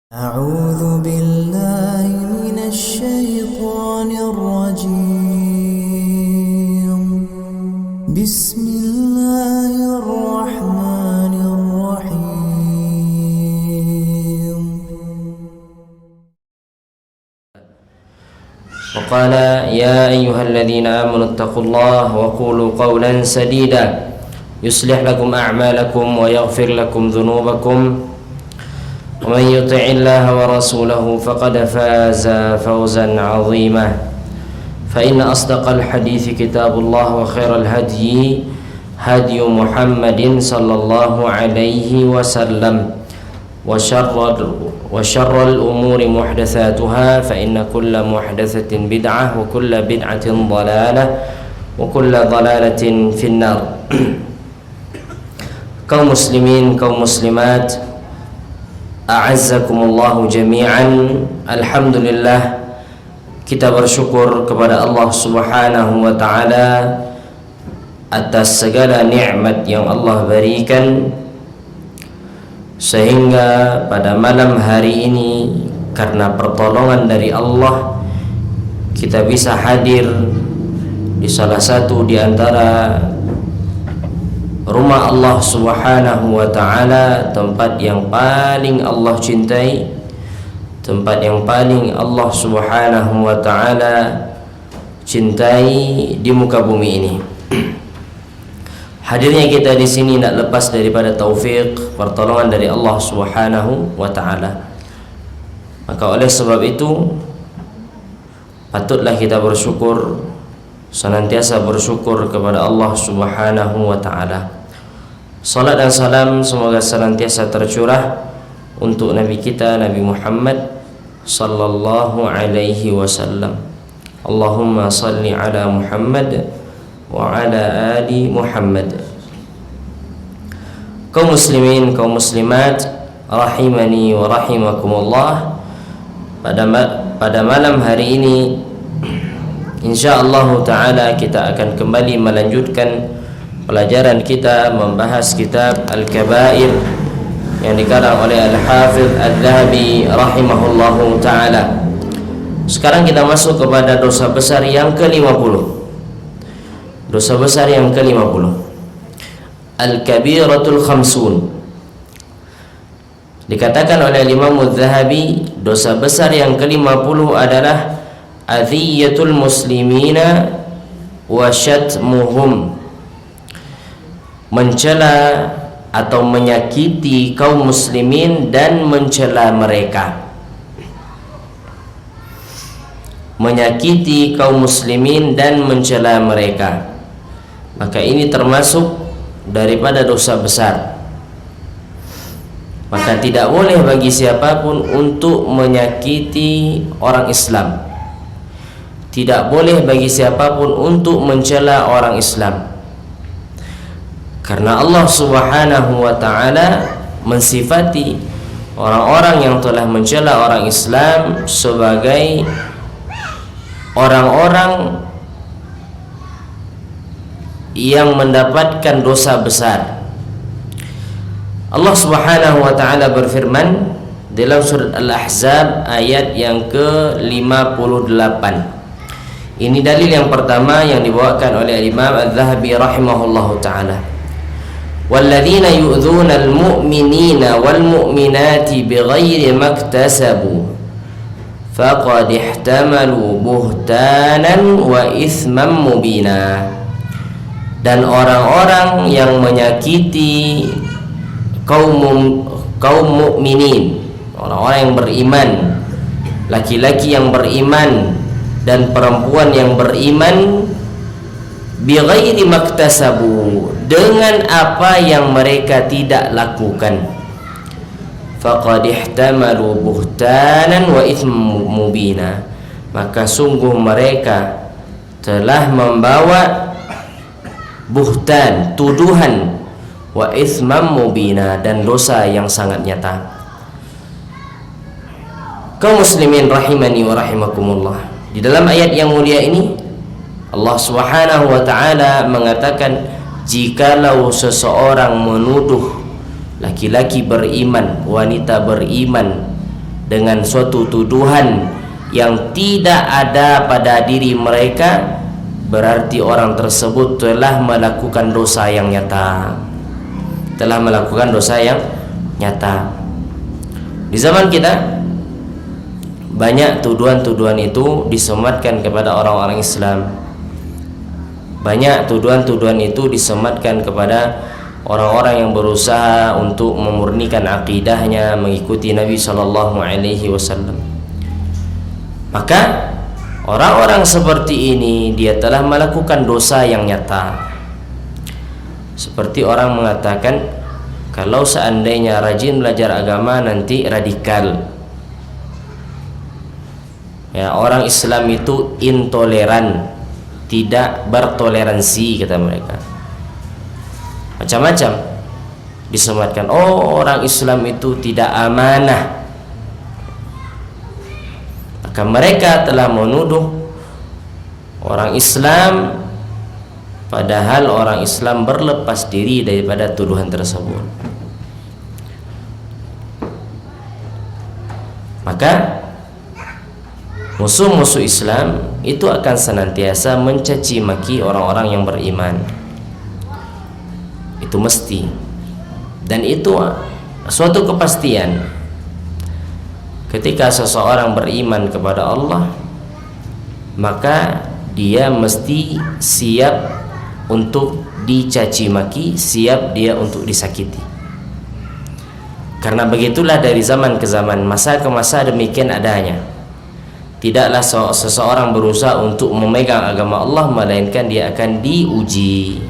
أعوذ بالله من الشيطان الرجيم بسم الله الرحمن الرحيم وقال يا أيها الذين آمنوا اتقوا الله وقولوا قولا سديدا يصلح لكم أعمالكم ويغفر لكم ذنوبكم ومن يطع الله ورسوله فقد فاز فوزا عظيما فإن أصدق الحديث كتاب الله وخير الهدي هدي محمد صلى الله عليه وسلم وشر الأمور محدثاتها فإن كل محدثة بدعة وكل بدعة ضلالة وكل ضلالة في النار. Kaum muslimin, kaum muslimat, a'azzakumullahu jami'an. Alhamdulillah, kita bersyukur kepada Allah Subhanahu wa ta'ala atas segala nikmat yang Allah berikan, sehingga pada malam hari ini karena pertolongan dari Allah kita bisa hadir di salah satu di antara rumah Allah Subhanahu wa ta'ala, tempat yang paling Allah cintai, tempat yang paling Allah Subhanahu wa ta'ala cintai di muka bumi ini. Hadirnya kita di sini tidak lepas daripada taufik, pertolongan dari Allah Subhanahu wa ta'ala. Maka oleh sebab itu patutlah kita bersyukur, senantiasa bersyukur kepada Allah Subhanahu wa ta'ala. Salat dan salam semoga senantiasa tercurah untuk Nabi kita, Nabi Muhammad sallallahu alaihi wasallam. Allahumma salli ala Muhammad wa ala ali Muhammad. Kaum muslimin, kaum muslimat, rahimani wa rahimakumullah. Pada malam hari ini insyaallah ta'ala kita akan kembali melanjutkan pelajaran kita membahas kitab Al-Kabair yang dikarang oleh Al-Hafidh Al-Dhahabi rahimahullahu ta'ala. Sekarang kita masuk kepada dosa besar yang ke-50. Dosa besar yang ke-50, Al-Kabiratul Khamsun. Dikatakan oleh Imam Al-Dhahabi, dosa besar yang ke-50 adalah adhiyatul muslimina wa syatmuhum, mencela atau menyakiti kaum muslimin dan mencela mereka. Menyakiti kaum muslimin dan mencela mereka, maka ini termasuk daripada dosa besar. Maka tidak boleh bagi siapapun untuk menyakiti orang Islam. Tidak boleh bagi siapapun untuk mencela orang Islam. Karena Allah Subhanahu wa ta'ala mensifati orang-orang yang telah mencela orang Islam sebagai orang-orang yang mendapatkan dosa besar. Allah Subhanahu wa ta'ala berfirman dalam surat Al-Ahzab ayat yang ke-58. Ini dalil yang pertama yang dibawakan oleh Imam Al-Dhahabi rahimahullahu ta'ala. وَالَّذِينَ يُؤْذُونَ الْمُؤْمِنِينَ وَالْمُؤْمِنَاتِ بِغَيْرِ مَا اكْتَسَبُوا فَقَدِ احْتَمَلُوا بُهْتَانًا وَإِثْمًا مُبِينًا. Dan orang-orang yang menyakiti kaum mukminin, orang-orang yang beriman, laki-laki yang beriman dan perempuan yang beriman, bighairi maktasabu, dengan apa yang mereka tidak lakukan, faqad ihtamalu buhtanan wa itsman mubina, maka sungguh mereka telah membawa buhtan, tuduhan, wa itsman mubina, dan dosa yang sangat nyata. Kaum muslimin rahimani wa rahimakumullah, di dalam ayat yang mulia ini Allah Subhanahu wa ta'ala mengatakan, jikalau seseorang menuduh laki-laki beriman, wanita beriman dengan suatu tuduhan yang tidak ada pada diri mereka, berarti orang tersebut telah melakukan dosa yang nyata. Telah melakukan dosa yang nyata. Di zaman kita banyak tuduhan-tuduhan itu disematkan kepada orang-orang Islam. Banyak tuduhan-tuduhan itu disematkan kepada orang-orang yang berusaha untuk memurnikan akidahnya, mengikuti Nabi sallallahu alaihi wasallam. Maka orang-orang seperti ini dia telah melakukan dosa yang nyata. Seperti orang mengatakan, kalau seandainya rajin belajar agama nanti radikal. Ya, orang Islam itu intoleran, tidak bertoleransi, kata mereka. Macam-macam disematkan. Oh, orang Islam itu tidak amanah. Maka mereka telah menuduh orang Islam, padahal orang Islam berlepas diri daripada tuduhan tersebut. Maka musuh-musuh Islam itu akan senantiasa mencaci maki orang-orang yang beriman. Itu mesti, dan itu suatu kepastian. Ketika seseorang beriman kepada Allah, maka dia mesti siap untuk dicaci maki, siap dia untuk disakiti. Karena begitulah dari zaman ke zaman, masa ke masa demikian adanya. Tidaklah seseorang berusaha untuk memegang agama Allah, melainkan dia akan diuji.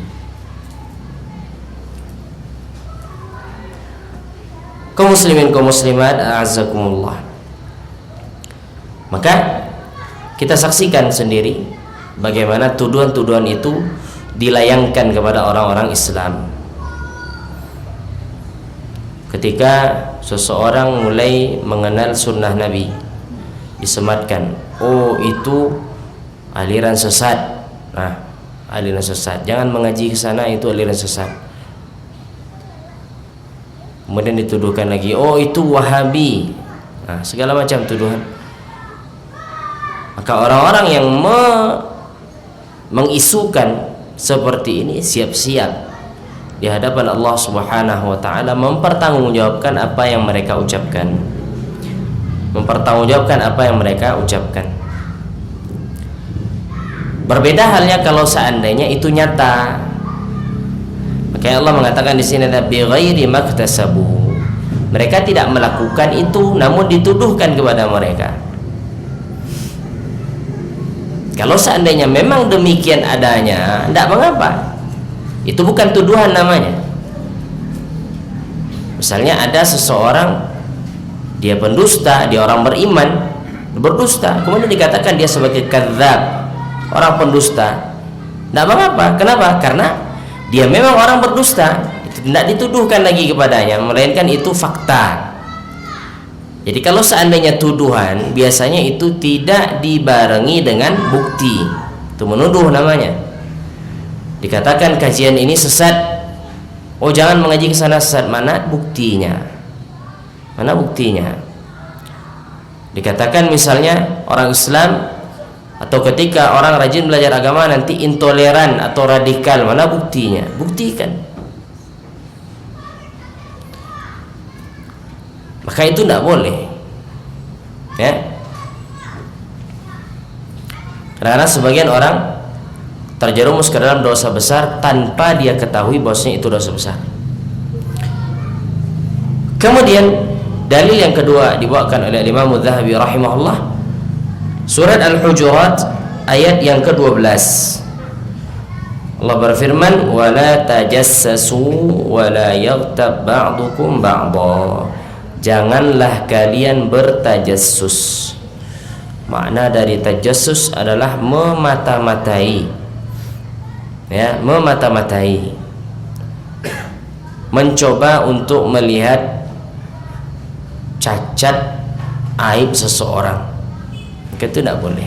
Kaum muslimin, kaum muslimat, a'azzakumullah. Maka kita saksikan sendiri bagaimana tuduhan-tuduhan itu dilayangkan kepada orang-orang Islam. Ketika seseorang mulai mengenal sunnah Nabi, disematkan, oh itu aliran sesat. Nah, aliran sesat, jangan mengaji ke sana, itu aliran sesat. Kemudian dituduhkan lagi, oh itu Wahabi. Nah, segala macam tuduhan. Maka orang-orang yang mengisukan seperti ini siap-siap di hadapan Allah Subhanahu wa taala mempertanggungjawabkan apa yang mereka ucapkan. Mempertanggungjawabkan apa yang mereka ucapkan. Berbeda halnya kalau seandainya itu nyata. Maka Allah mengatakan di sini, bi ghairi maktasabu. Mereka tidak melakukan itu, namun dituduhkan kepada mereka. Kalau seandainya memang demikian adanya, tidak mengapa. Itu bukan tuduhan namanya. Misalnya ada seseorang, dia pendusta, dia orang beriman, berdusta, kemudian dikatakan dia sebagai kadzab, orang pendusta. Tidak mengapa. Kenapa? Karena dia memang orang berdusta, itu tidak dituduhkan lagi kepadanya, melainkan itu fakta. Jadi kalau seandainya tuduhan, biasanya itu tidak dibarengi dengan bukti. Itu menuduh namanya. Dikatakan kajian ini sesat, oh jangan mengaji ke sana, sesat. Mana buktinya? Mana buktinya? Dikatakan misalnya orang Islam, atau ketika orang rajin belajar agama nanti intoleran atau radikal. Mana buktinya? Buktikan. Maka itu tidak boleh, ya. Karena sebagian orang terjerumus ke dalam dosa besar tanpa dia ketahui bahwasanya itu dosa besar. Kemudian dalil yang kedua dibawakan oleh Imam Adz-Dzahabi rahimahullah, surat Al-Hujurat ayat yang ke-12. Allah berfirman, wala tajassasu wala yaghtab ba'dukum ba'dha. Janganlah kalian bertajassus. Makna dari tajassus adalah memata-matai. Ya, memata-matai. Mencoba untuk melihat cacat aib seseorang. Itu tidak boleh.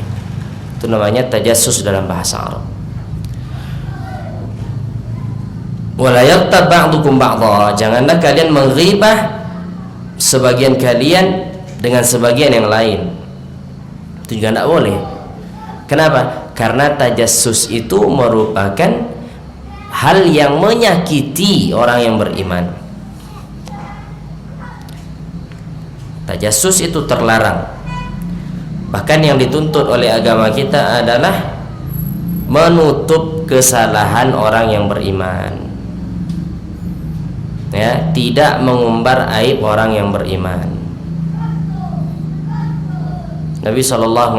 Itu namanya tajassus dalam bahasa Arab. Wala yaghtab ba'dukum ba'dha. Janganlah kalian menghibah sebagian kalian dengan sebagian yang lain, itu juga tidak boleh. Kenapa? Karena tajassus itu merupakan hal yang menyakiti orang yang beriman. Tajassus itu terlarang. Bahkan yang dituntut oleh agama kita adalah menutup kesalahan orang yang beriman, ya, tidak mengumbar aib orang yang beriman. Nabi SAW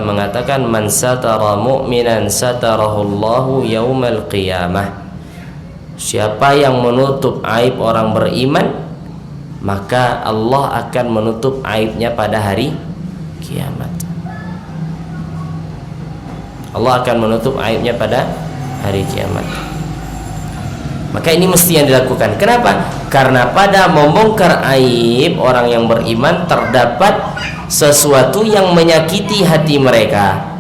mengatakan, man satara mu'minan satarahullahu yaumal qiyamah. Siapa yang menutup aib orang beriman, maka Allah akan menutup aibnya pada hari kiamat. Allah akan menutup aibnya pada hari kiamat. Maka ini mesti yang dilakukan. Kenapa? Karena pada membongkar aib orang yang beriman terdapat sesuatu yang menyakiti hati mereka,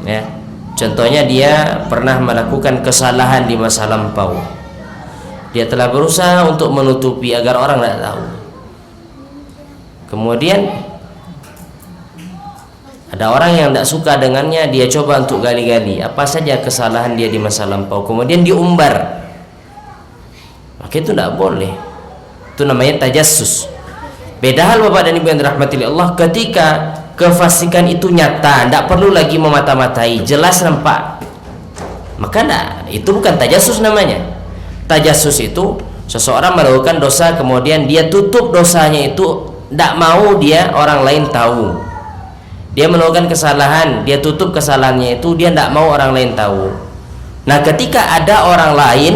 ya. Contohnya, dia pernah melakukan kesalahan di masa lampau. Dia telah berusaha untuk menutupi agar orang tidak tahu. Kemudian ada orang yang tidak suka dengannya, dia coba untuk gali-gali apa saja kesalahan dia di masa lampau, kemudian diumbar. Maka itu tidak boleh. Itu namanya tajassus. Beda hal Bapak dan Ibu yang dirahmati Allah, ketika kefasikan itu nyata, tidak perlu lagi memata-matai, jelas nampak, maka itu bukan tajassus namanya. Tajassus itu seseorang melakukan dosa, kemudian dia tutup dosanya itu, tidak mau dia orang lain tahu. Dia melakukan kesalahan, dia tutup kesalahannya itu, dia tidak mau orang lain tahu. Nah, ketika ada orang lain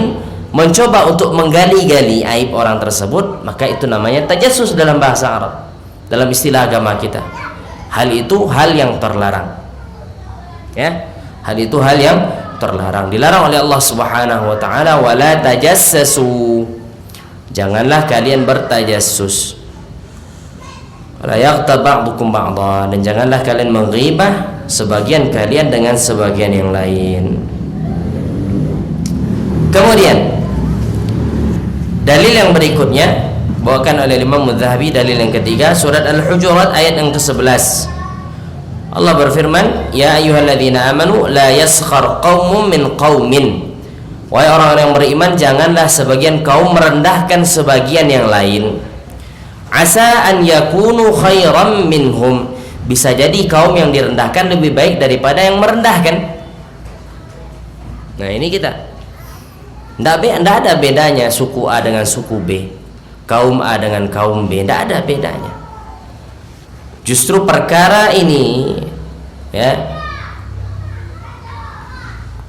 mencoba untuk menggali-gali aib orang tersebut, maka itu namanya tajassus dalam bahasa Arab, dalam istilah agama kita. Hal itu hal yang terlarang, ya. Hal itu hal yang terlarang, dilarang oleh Allah Subhanahu wa taala. Wala tajassasu, janganlah kalian bertajassus. Wala yaghtab ba'dukum ba'dha, dan janganlah kalian menghibah sebagian kalian dengan sebagian yang lain. Kemudian dalil yang berikutnya bawakan oleh Imam Mudzahabi, dalil yang ketiga, surat Al-Hujurat ayat yang ke-11. Allah berfirman, ya ayyuhalladzina amanu la yaskhar qaumun min qaumin. Wahai orang-orang yang beriman, janganlah sebagian kaum merendahkan sebagian yang lain. Asa an yakunu khairam minhum, bisa jadi kaum yang direndahkan lebih baik daripada yang merendahkan. Nah, ini kita tidak ada bedanya suku A dengan suku B, kaum A dengan kaum B, tidak ada bedanya. Justru perkara ini, ya,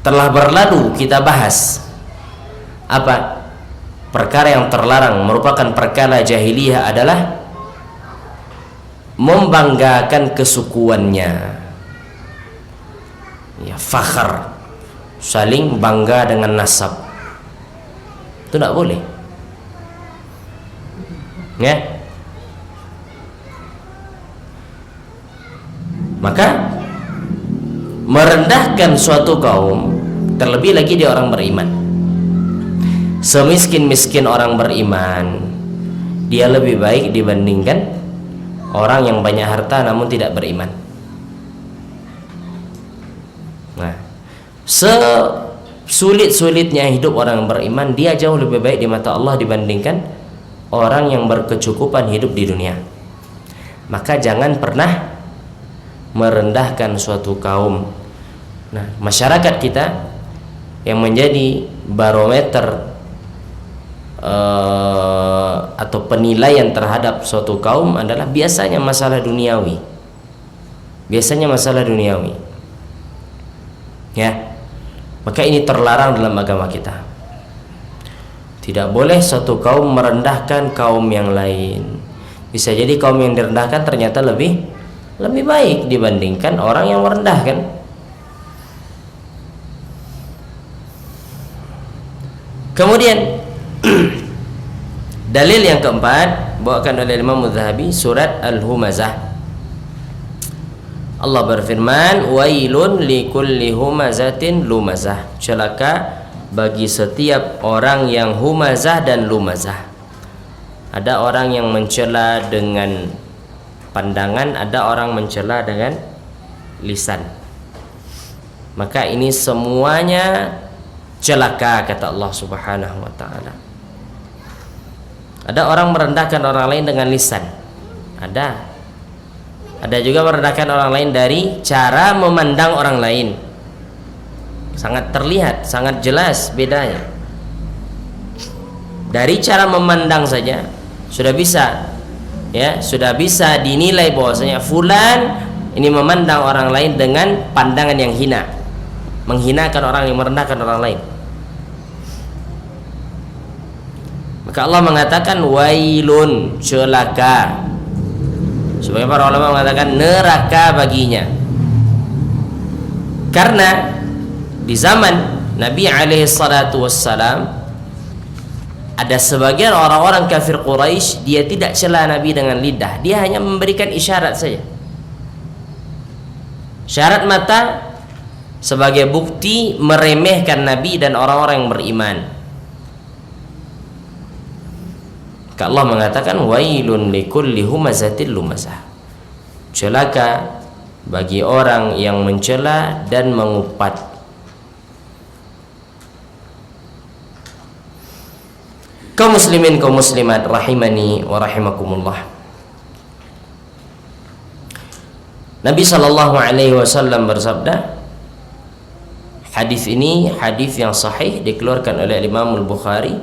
telah berlalu kita bahas. Apa? Perkara yang terlarang merupakan perkara jahiliyah adalah membanggakan kesukuannya, ya, fakhar, saling bangga dengan nasab. Itu tidak boleh, ya. Maka merendahkan suatu kaum, terlebih lagi dia orang beriman, semiskin-miskin orang beriman, dia lebih baik dibandingkan orang yang banyak harta namun tidak beriman. Nah, sulit-sulitnya hidup orang yang beriman, dia jauh lebih baik di mata Allah dibandingkan orang yang berkecukupan hidup di dunia. Maka jangan pernah merendahkan suatu kaum. Nah, masyarakat kita yang menjadi barometer atau penilaian terhadap suatu kaum adalah biasanya masalah duniawi. Ya. Maka ini terlarang dalam agama kita. Tidak boleh satu kaum merendahkan kaum yang lain. Bisa jadi kaum yang direndahkan ternyata lebih baik dibandingkan orang yang merendahkan. Kemudian dalil yang keempat bawakan oleh Imam Mudzahabi, surat Al-Humazah. Allah berfirman, wailun likulli humazatin lumazah, celaka bagi setiap orang yang humazah dan lumazah. Ada orang yang mencela dengan pandangan, ada orang mencela dengan lisan. Maka ini semuanya celaka, kata Allah Subhanahu wa taala. Ada orang merendahkan orang lain dengan lisan. Ada juga merendahkan orang lain dari cara memandang orang lain. Sangat terlihat, sangat jelas bedanya. Dari cara memandang saja sudah bisa, ya, sudah bisa dinilai bahwasanya fulan ini memandang orang lain dengan pandangan yang hina, menghinakan orang, yang merendahkan orang lain. Maka Allah mengatakan wailun, celaka. Sebagian para ulama mengatakan neraka baginya. Karena di zaman Nabi alaihi salatu wassalam ada sebagian orang-orang kafir Quraisy, dia tidak cela Nabi dengan lidah, dia hanya memberikan isyarat saja, syarat mata, sebagai bukti meremehkan Nabi dan orang-orang yang beriman. Maka Allah mengatakan wailun likulli humazatil lumazah, celaka bagi orang yang mencela dan mengupat. Kaum muslimin, kaum muslimat rahimani wa rahimakumullah. Nabi sallallahu alaihi wasallam bersabda, hadis ini hadis yang sahih dikeluarkan oleh Imam Al-Bukhari.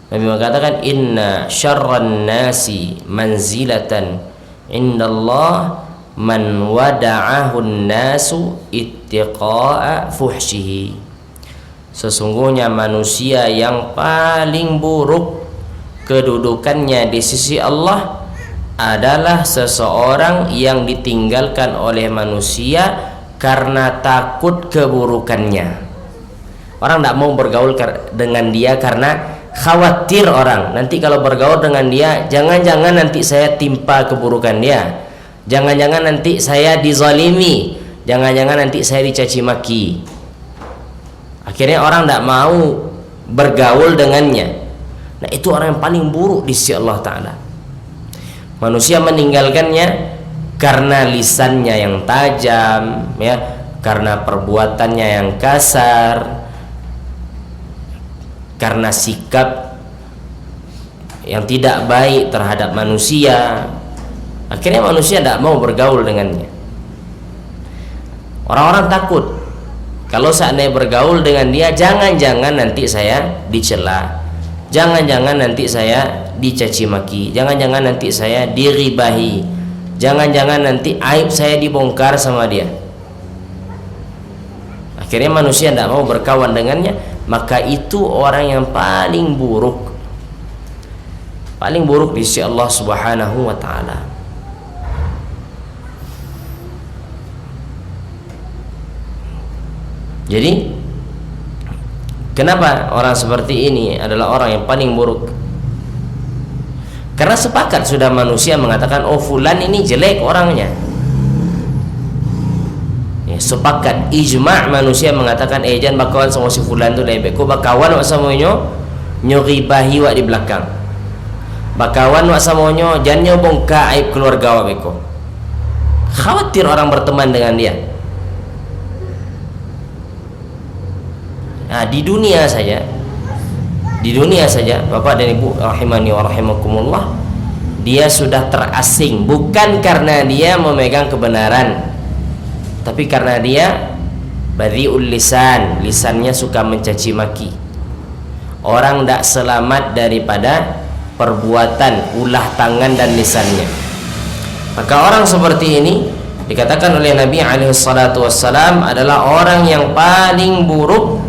Nabi mengatakan inna syarran nasi manzilatan indallah man wada'ahu nasu ittiqa'a fuhshihi. Sesungguhnya manusia yang paling buruk kedudukannya di sisi Allah adalah seseorang yang ditinggalkan oleh manusia karena takut keburukannya. Orang tidak mau bergaul dengan dia karena khawatir orang nanti kalau bergaul dengan dia, jangan-jangan nanti saya timpa keburukan dia, jangan-jangan nanti saya dizalimi, jangan-jangan nanti saya dicaci maki. Akhirnya orang tidak mau bergaul dengannya. Nah, itu orang yang paling buruk di sisi Allah Ta'ala. Manusia meninggalkannya karena lisannya yang tajam, ya, karena perbuatannya yang kasar, karena sikap yang tidak baik terhadap manusia. Akhirnya manusia tidak mau bergaul dengannya. Orang-orang takut, kalau seandainya bergaul dengan dia, jangan-jangan nanti saya dicela, jangan-jangan nanti saya dicaci maki, jangan-jangan nanti saya diribahi, jangan-jangan nanti aib saya dibongkar sama dia. Akhirnya manusia tidak mau berkawan dengannya. Maka itu orang yang paling buruk, paling buruk di sisi Allah Subhanahu wa ta'ala. Jadi kenapa orang seperti ini adalah orang yang paling buruk? Karena sepakat sudah manusia mengatakan, oh fulan ini jelek orangnya, ya, sepakat ijma' manusia mengatakan jangan bakawan sama si fulan tu lebih ko bakawan wak samonyo nyoribahi wak di belakang, bakawan wak samonyo jangan bongka aib keluarga wak beko. Khawatir orang berteman dengan dia. Nah, di dunia saja, Bapak dan Ibu rahimani wa rahimakumullah, dia sudah terasing, bukan karena dia memegang kebenaran, tapi karena dia badhi'ul lisan, lisannya suka mencaci maki. Orang tidak selamat daripada perbuatan, ulah tangan dan lisannya. Maka orang seperti ini dikatakan oleh Nabi alaihi salatu wassalam adalah orang yang paling buruk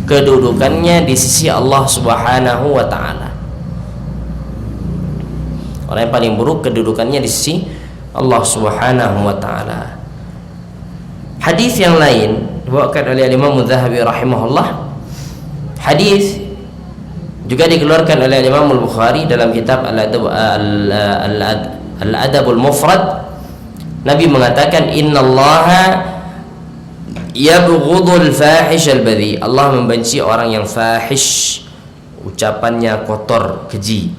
kedudukannya di sisi Allah Subhanahu wa ta'ala. Orang yang paling buruk kedudukannya di sisi Allah Subhanahu wa ta'ala. Hadis yang lain dibawakan oleh Imam Adz-Dzahabi rahimahullah. Hadis juga dikeluarkan oleh Imam Al-Bukhari dalam kitab Al-Adabul Mufrad. Nabi mengatakan innallaha yabghudul fahish al-badhi. Allah membenci orang yang fahish, ucapannya kotor, keji.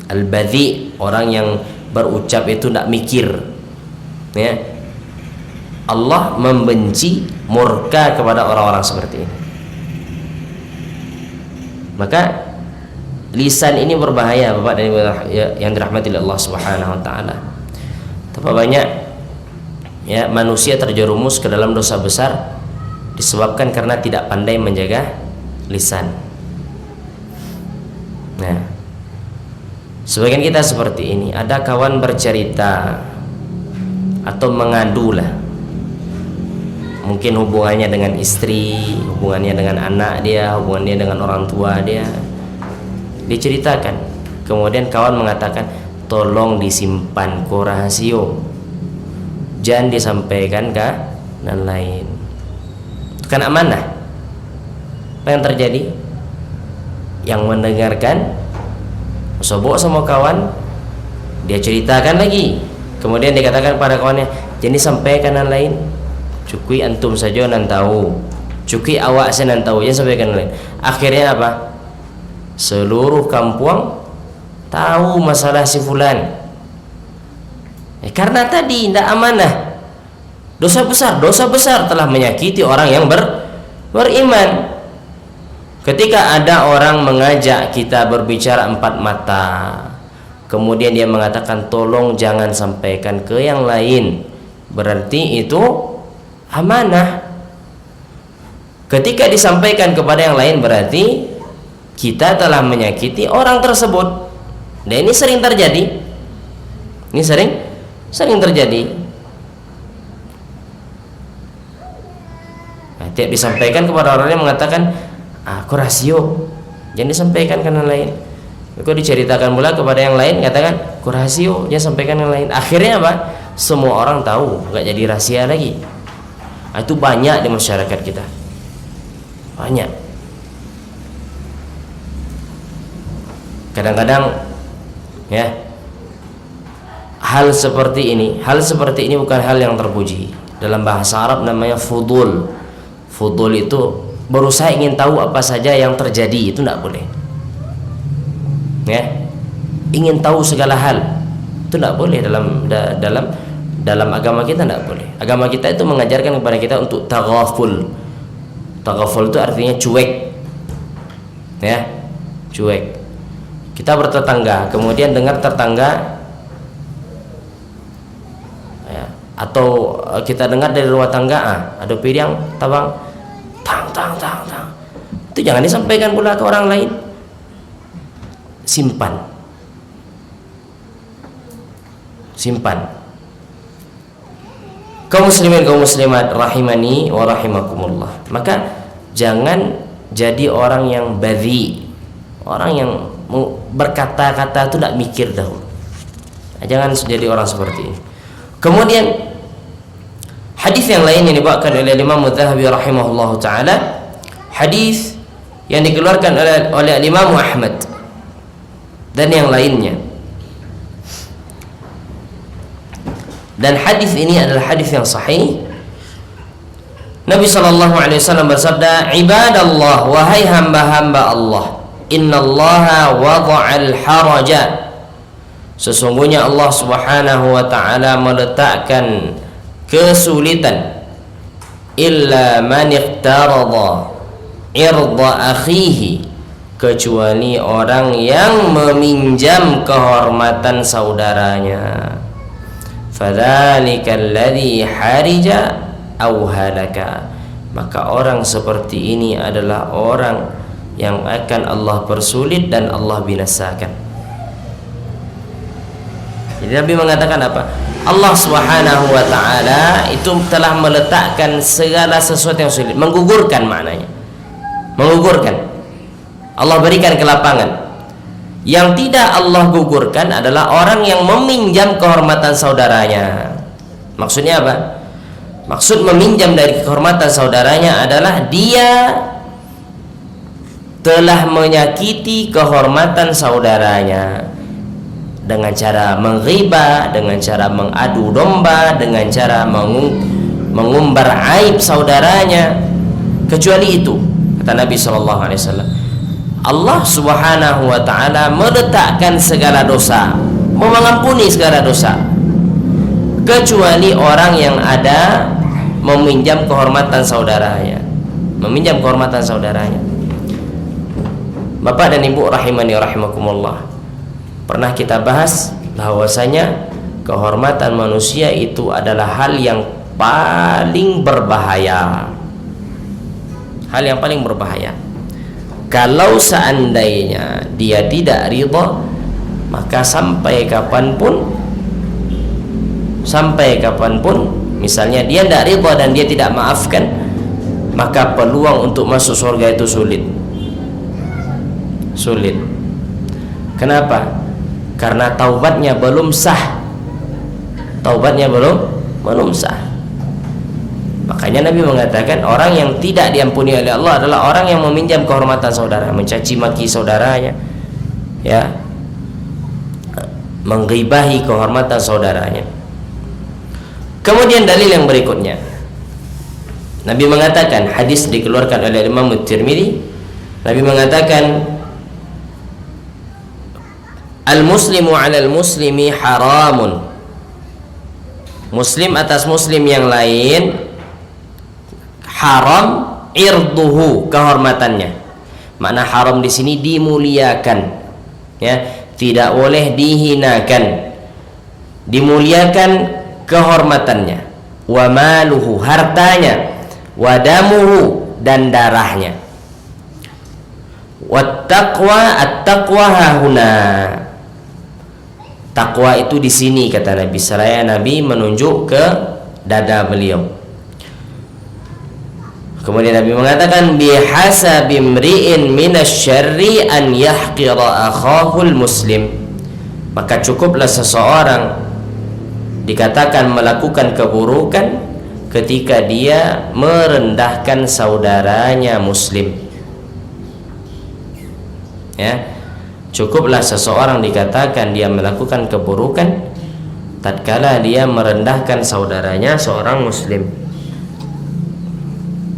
Al-badhi, orang yang berucap itu tidak mikir, ya. Allah membenci, murka kepada orang-orang seperti ini. Maka lisan ini berbahaya, Bapak dan Ibu yang dirahmati oleh Allah Subhanahu wa taala. Betapa banyak ya manusia terjerumus ke dalam dosa besar disebabkan karena tidak pandai menjaga lisan. Nah, sebagian kita seperti ini, ada kawan bercerita atau mengadu lah, mungkin hubungannya dengan istri, hubungannya dengan anak dia, hubungannya dengan orang tua dia, diceritakan. Kemudian kawan mengatakan, tolong disimpan ko rahasio, jangan disampaikan ke dan lain. Itu kan amanah. Apa yang terjadi? Yang mendengarkan sobok sama kawan, dia ceritakan lagi. Kemudian dikatakan pada kawannya, jangan disampaikan dan lain. Cukui antum saja nan tahu, cukui awak saya nan tahu, jangan sampaikan dan lain. Akhirnya apa? Seluruh kampung tahu masalah si fulan. Karena tadi tidak amanah, dosa besar telah menyakiti orang yang beriman. Ketika ada orang mengajak kita berbicara empat mata, kemudian dia mengatakan tolong jangan sampaikan ke yang lain, berarti itu amanah. Ketika disampaikan kepada yang lain berarti kita telah menyakiti orang tersebut. Dan ini sering terjadi. Ini sering terjadi. Nah, tiap disampaikan kepada orang yang mengatakan aku rasio, jangan disampaikan ke yang lain. Kau diceritakan pula kepada yang lain, katakan aku rasio, jangan sampaikan yang lain. Akhirnya apa? Semua orang tahu, nggak jadi rahasia lagi. Nah, itu banyak di masyarakat kita, banyak. Kadang-kadang ya hal seperti ini bukan hal yang terpuji. Dalam bahasa Arab namanya fudul. Fudul itu berusaha ingin tahu apa saja yang terjadi, itu tidak boleh. Ya, ingin tahu segala hal itu tidak boleh dalam agama kita, tidak boleh. Agama kita itu mengajarkan kepada kita untuk taghaful. Taghaful itu artinya cuek, ya, cuek. Kita bertetangga, kemudian dengar tetangga ya, atau kita dengar dari luar tangga, ada piring tabang tang. Itu jangan disampaikan pula ke orang lain. Simpan. Kaum muslimin, kaum muslimat rahimani wa rahimakumullah. Maka jangan jadi orang yang badhi, orang yang berkata-kata itu tidak mikir dahulu. Jangan jadi orang seperti ini. Kemudian hadis yang lain yang dibawakan oleh Imam Adz-Dzahabi rahimahullahu taala, hadis yang dikeluarkan oleh Imam Ahmad dan yang lainnya. Dan hadis ini adalah hadis yang sahih. Nabi sallallahu alaihi wasallam bersabda, "Ibadallah, wahai hamba-hamba Allah, innallaha wada'al haraja." Sesungguhnya Allah Subhanahu wa taala meletakkan kesulitan, illa man iqtarada irda akhihi, kecuali orang yang meminjam kehormatan saudaranya. Fadzalika alladhi harija aw halaka, maka orang seperti ini adalah orang yang akan Allah persulit dan Allah binasakan. Jadi Nabi mengatakan apa? Allah Subhanahu wa taala itu telah meletakkan segala sesuatu yang sulit, menggugurkan maknanya. Menggugurkan. Allah berikan kelapangan. Yang tidak Allah gugurkan adalah orang yang meminjam kehormatan saudaranya. Maksudnya apa? Maksud meminjam dari kehormatan saudaranya adalah dia telah menyakiti kehormatan saudaranya dengan cara menghibah, dengan cara mengadu domba, dengan cara mengumbar aib saudaranya. Kecuali itu, kata Nabi SAW, Allah Subhanahu wa ta'ala meletakkan segala dosa, mengampuni segala dosa, kecuali orang yang ada meminjam kehormatan saudaranya, meminjam kehormatan saudaranya. Bapak dan Ibu rahimani rahimakumullah, pernah kita bahas bahwasanya kehormatan manusia itu adalah hal yang paling berbahaya. Hal yang paling berbahaya. Kalau seandainya dia tidak ridha, maka sampai kapanpun, misalnya dia tidak ridha dan dia tidak maafkan, maka peluang untuk masuk surga itu sulit. Kenapa? Karena taubatnya belum sah. Belum sah. Makanya Nabi mengatakan orang yang tidak diampuni oleh Allah adalah orang yang meminjam kehormatan saudara, mencaci maki saudaranya, ya, menggibahi kehormatan saudaranya. Kemudian dalil yang berikutnya, Nabi mengatakan, hadis dikeluarkan oleh Imam Tirmidzi, Nabi mengatakan, al-muslimu 'alal muslimi haramun. Muslim atas muslim yang lain haram irduhu, kehormatannya. Makna haram di sini dimuliakan, ya, tidak boleh dihinakan, dimuliakan kehormatannya. Wa maluhu, hartanya, wa damuhu, dan darahnya. Wat taqwa, at-taqwa hahuna. Takwa itu di sini kata Nabi. Seraya Nabi menunjuk ke dada beliau. Kemudian Nabi mengatakan, bihasabi imri'in minasyarri an yahqira akhahul muslim. Maka cukuplah seseorang dikatakan melakukan keburukan ketika dia merendahkan saudaranya muslim. Ya, cukuplah seseorang dikatakan dia melakukan keburukan tatkala dia merendahkan saudaranya seorang muslim.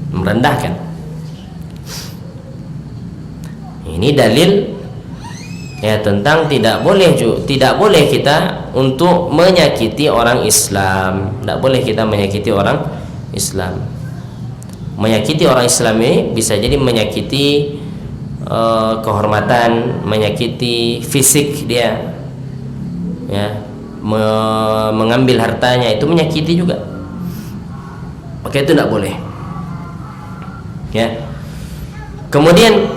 Merendahkan. Ini dalil, ya, tentang tidak boleh kita untuk menyakiti orang Islam. Tidak boleh kita menyakiti orang Islam. Menyakiti orang Islam ini bisa jadi menyakiti kehormatan, menyakiti fisik dia, ya, mengambil hartanya, itu menyakiti juga. Maka itu tidak boleh, ya. Kemudian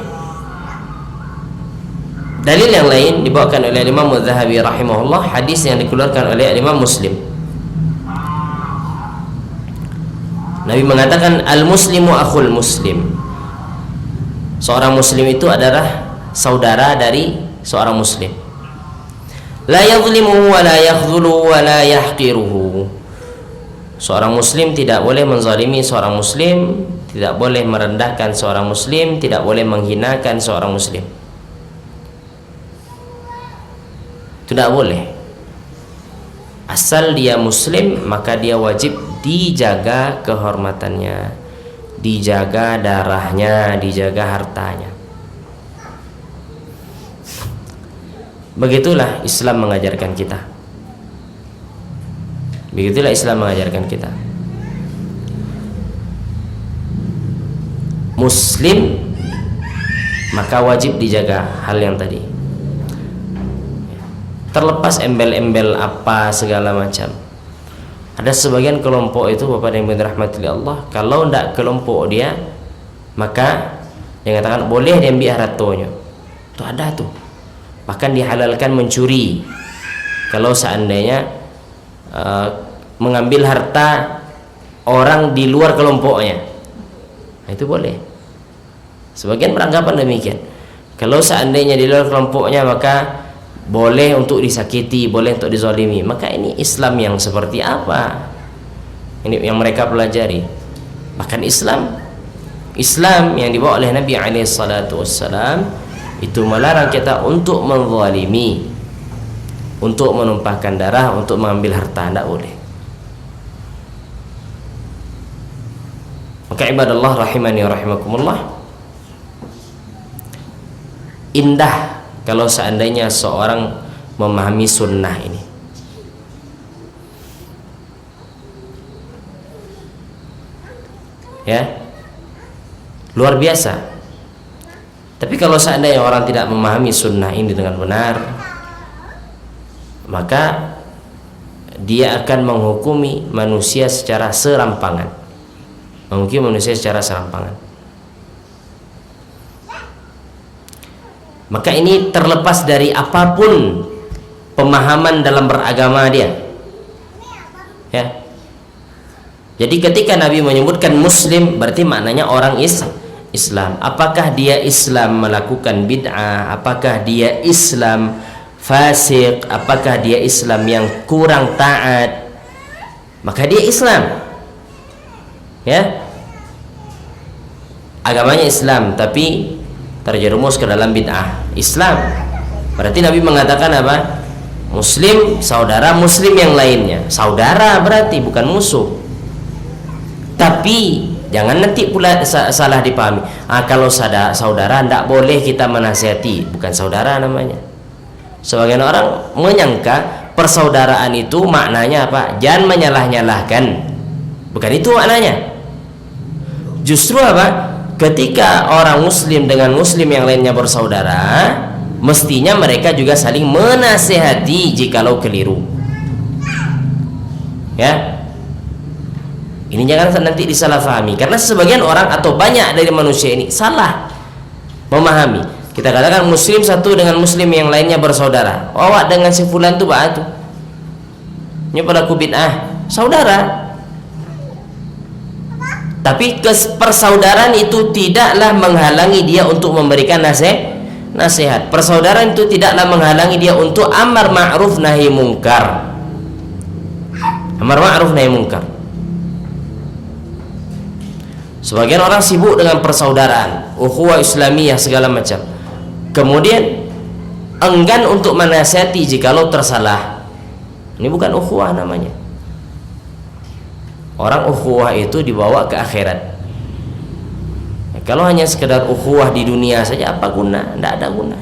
dalil yang lain dibawakan oleh Imam Az-Zahabi rahimahullah, hadis yang dikeluarkan oleh Imam Muslim. Nabi mengatakan, al-muslimu akhul muslim. Seorang muslim itu adalah saudara dari seorang muslim. La yadhlimuhu wa la yakhdhuluhu wa la yahqiruhu. Seorang muslim tidak boleh menzalimi seorang muslim, tidak boleh merendahkan seorang muslim, tidak boleh menghinakan seorang muslim. Tidak boleh. Asal dia muslim, maka dia wajib dijaga kehormatannya, dijaga darahnya, dijaga hartanya. Begitulah Islam mengajarkan kita. Begitulah Islam mengajarkan kita. Muslim maka wajib dijaga hal yang tadi. Terlepas embel-embel apa segala macam. Ada sebagian kelompok itu, Bapak dan Ibu dirahmati Allah, kalau tidak kelompok dia, maka dia katakan boleh dia ambil hartanya. Itu ada tuh. Bahkan dihalalkan mencuri kalau seandainya mengambil harta orang di luar kelompoknya. Nah, itu boleh. Sebagian beranggapan demikian. Kalau seandainya di luar kelompoknya, maka boleh untuk disakiti, boleh untuk dizalimi. Maka ini Islam yang seperti apa? Ini yang mereka pelajari. Bahkan Islam yang dibawa oleh Nabi SAW itu melarang kita untuk menzalimi, untuk menumpahkan darah, untuk mengambil harta. Tidak boleh. Maka ibadallah rahimani wa rahimakumullah, indah kalau seandainya seorang memahami sunnah ini. Ya, luar biasa. Tapi kalau seandainya orang tidak memahami sunnah ini dengan benar, maka dia akan menghukumi manusia secara serampangan. Maka ini terlepas dari apapun pemahaman dalam beragama dia. Ya. Jadi ketika Nabi menyebutkan muslim, berarti maknanya orang Islam. Apakah dia Islam melakukan bid'ah? Apakah dia Islam fasik? Apakah dia Islam yang kurang taat? Maka dia Islam. Ya, agamanya Islam tapi terjerumus ke dalam bid'ah. Islam berarti Nabi mengatakan apa? Muslim saudara muslim yang lainnya. Saudara berarti bukan musuh. Tapi jangan nanti pula salah dipahami. Kalau saudara tidak boleh kita menasihati, bukan saudara namanya. Sebagian orang menyangka persaudaraan itu maknanya apa? Jangan menyalah-nyalahkan. Bukan itu maknanya. Justru apa? Ketika orang muslim dengan muslim yang lainnya bersaudara, mestinya mereka juga saling menasihati jikalau keliru. Ya. Ini jangan nanti disalahfahami, karena sebagian orang atau banyak dari manusia ini salah memahami. Kita katakan muslim satu dengan muslim yang lainnya bersaudara. Awak dengan si fulan tu batu. Ini pelaku bid'ah, saudara. Tapi persaudaraan itu tidaklah menghalangi dia untuk memberikan nasihat. Persaudaraan itu tidaklah menghalangi dia untuk amar ma'ruf nahi mungkar. Amar ma'ruf nahi mungkar. Sebagian orang sibuk dengan persaudaraan, ukhuwah Islamiyah segala macam. Kemudian enggan untuk menasihati jikalau tersalah. Ini bukan ukhuwah namanya. Orang ukhuwah itu dibawa ke akhirat. Kalau hanya sekedar ukhuwah di dunia saja, apa guna? Tidak ada guna.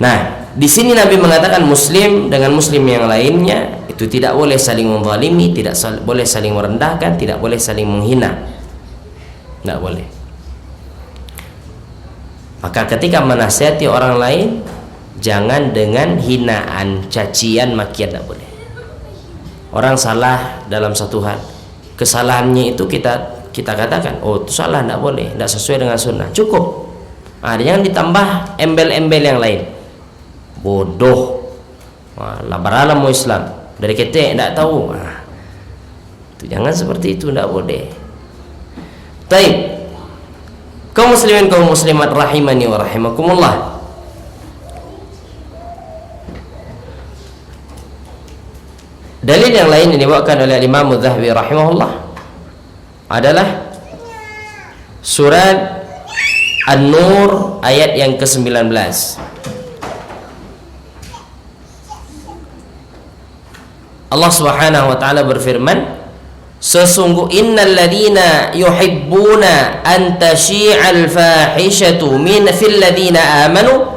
Nah, di sini Nabi mengatakan muslim dengan muslim yang lainnya itu tidak boleh saling menzalimi, tidak boleh saling merendahkan, tidak boleh saling menghina. Tidak boleh. Maka ketika menasihati orang lain, jangan dengan hinaan, cacian, makian, tidak boleh. Orang salah dalam satu hal, kesalahannya itu kita katakan, oh itu salah, tidak boleh, tidak sesuai dengan sunnah, cukup. Jangan ditambah embel-embel yang lain. Bodoh, labaralam mau Islam dari ketek tidak tahu. Itu jangan seperti itu, tidak boleh. Taib, kaum muslimin kaum muslimat rahimani wa rahimakumullah. Dalil yang lain yang dibawakan oleh Imam Adz-Dzahabi rahimahullah adalah surat An-Nur ayat yang ke-19. Allah Subhanahu wa taala berfirman, sesungguh innal ladzina yuhibbuna an tashi'al fahishatu min fil ladzina amanu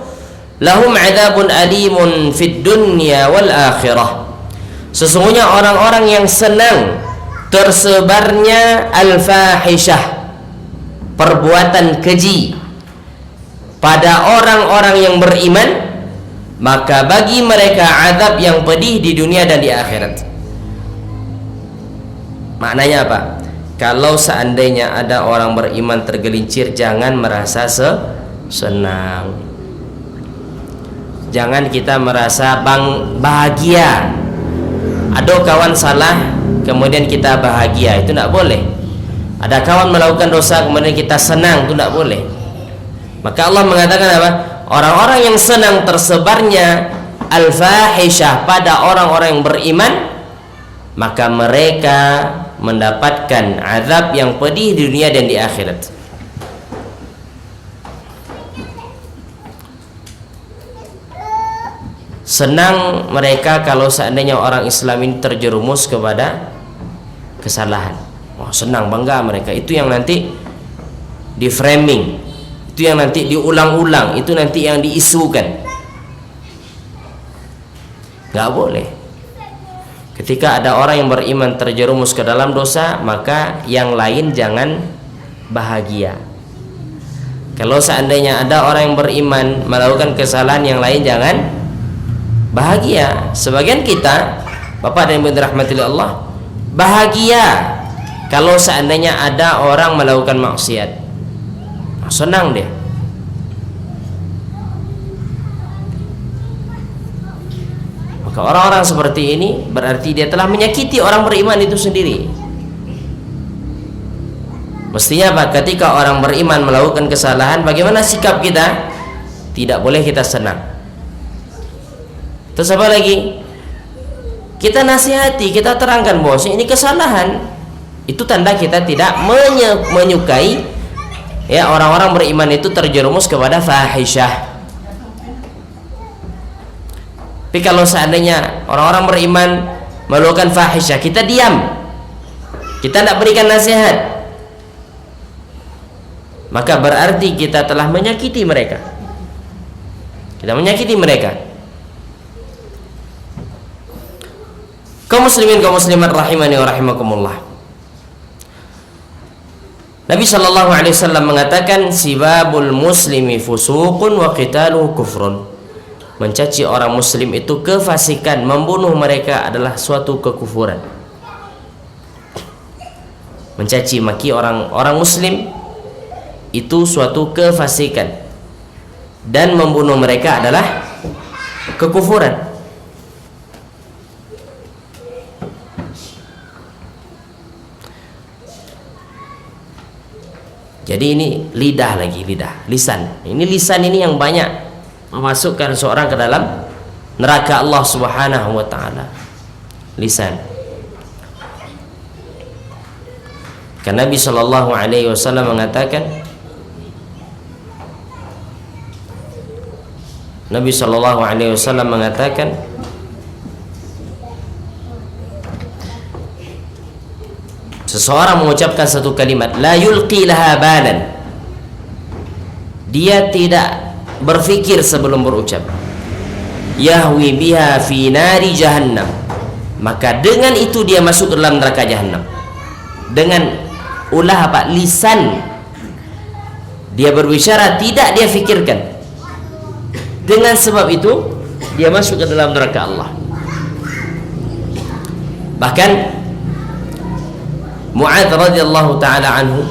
lahum 'adzabun alimun fid dunya wal akhirah. Sesungguhnya orang-orang yang senang tersebarnya al-fahishah, perbuatan keji pada orang-orang yang beriman, maka bagi mereka azab yang pedih di dunia dan di akhirat. Maknanya apa? Kalau seandainya ada orang beriman tergelincir, jangan merasa senang. Jangan kita merasa bahagia. Ada kawan salah kemudian kita bahagia, itu tidak boleh. Ada kawan melakukan dosa kemudian kita senang, itu tidak boleh. Maka Allah mengatakan apa? Orang-orang yang senang tersebarnya al-fahishah pada orang-orang yang beriman, maka mereka mendapatkan azab yang pedih di dunia dan di akhirat. Senang mereka kalau seandainya orang Islam ini terjerumus kepada kesalahan. Wah, senang, bangga mereka. Itu yang nanti di framing, itu yang nanti diulang-ulang, itu nanti yang diisukan. Nggak boleh. Ketika ada orang yang beriman terjerumus ke dalam dosa, maka yang lain jangan bahagia. Kalau seandainya ada orang yang beriman melakukan kesalahan, yang lain jangan bahagia. Sebagian kita, Bapak dan Ibu dirahmati Allah, bahagia kalau seandainya ada orang melakukan maksiat, senang dia. Maka orang-orang seperti ini berarti dia telah menyakiti orang beriman itu sendiri. Mestinya apa? Ketika orang beriman melakukan kesalahan, bagaimana sikap kita? Tidak boleh kita senang. Terus apa lagi? Kita nasihati, kita terangkan bahwa ini kesalahan. Itu tanda kita tidak menyukai ya orang-orang beriman itu terjerumus kepada fahisyah. Tapi kalau seandainya orang-orang beriman melakukan fahisyah, kita diam, kita tidak berikan nasihat, maka berarti kita telah menyakiti mereka. Kita menyakiti mereka. Kaum muslimin, kaum muslimat rahimani wa rahimakumullah. Nabi sallallahu alaihi wasallam mengatakan, sibabul muslimi fusuqun wa qitaluhu kufrun. Mencaci orang muslim itu kefasikan, membunuh mereka adalah suatu kekufuran. Mencaci maki orang muslim itu suatu kefasikan, dan membunuh mereka adalah kekufuran. Jadi ini lidah lagi, lisan. Ini lisan ini yang banyak memasukkan seorang ke dalam neraka Allah Subhanahu wa taala. Lisan. Karena Nabi sallallahu alaihi wasallam mengatakan, seseorang mengucapkan satu kalimat, la yulqi laha balan, dia tidak berfikir sebelum berucap, yahwi biha fi nari jahannam, maka dengan itu dia masuk ke dalam neraka jahannam. Dengan ulah apa? Lisan. Dia berbicara, tidak dia fikirkan. Dengan sebab itu dia masuk ke dalam neraka Allah. Bahkan Mu'adz radhiyallahu taala anhu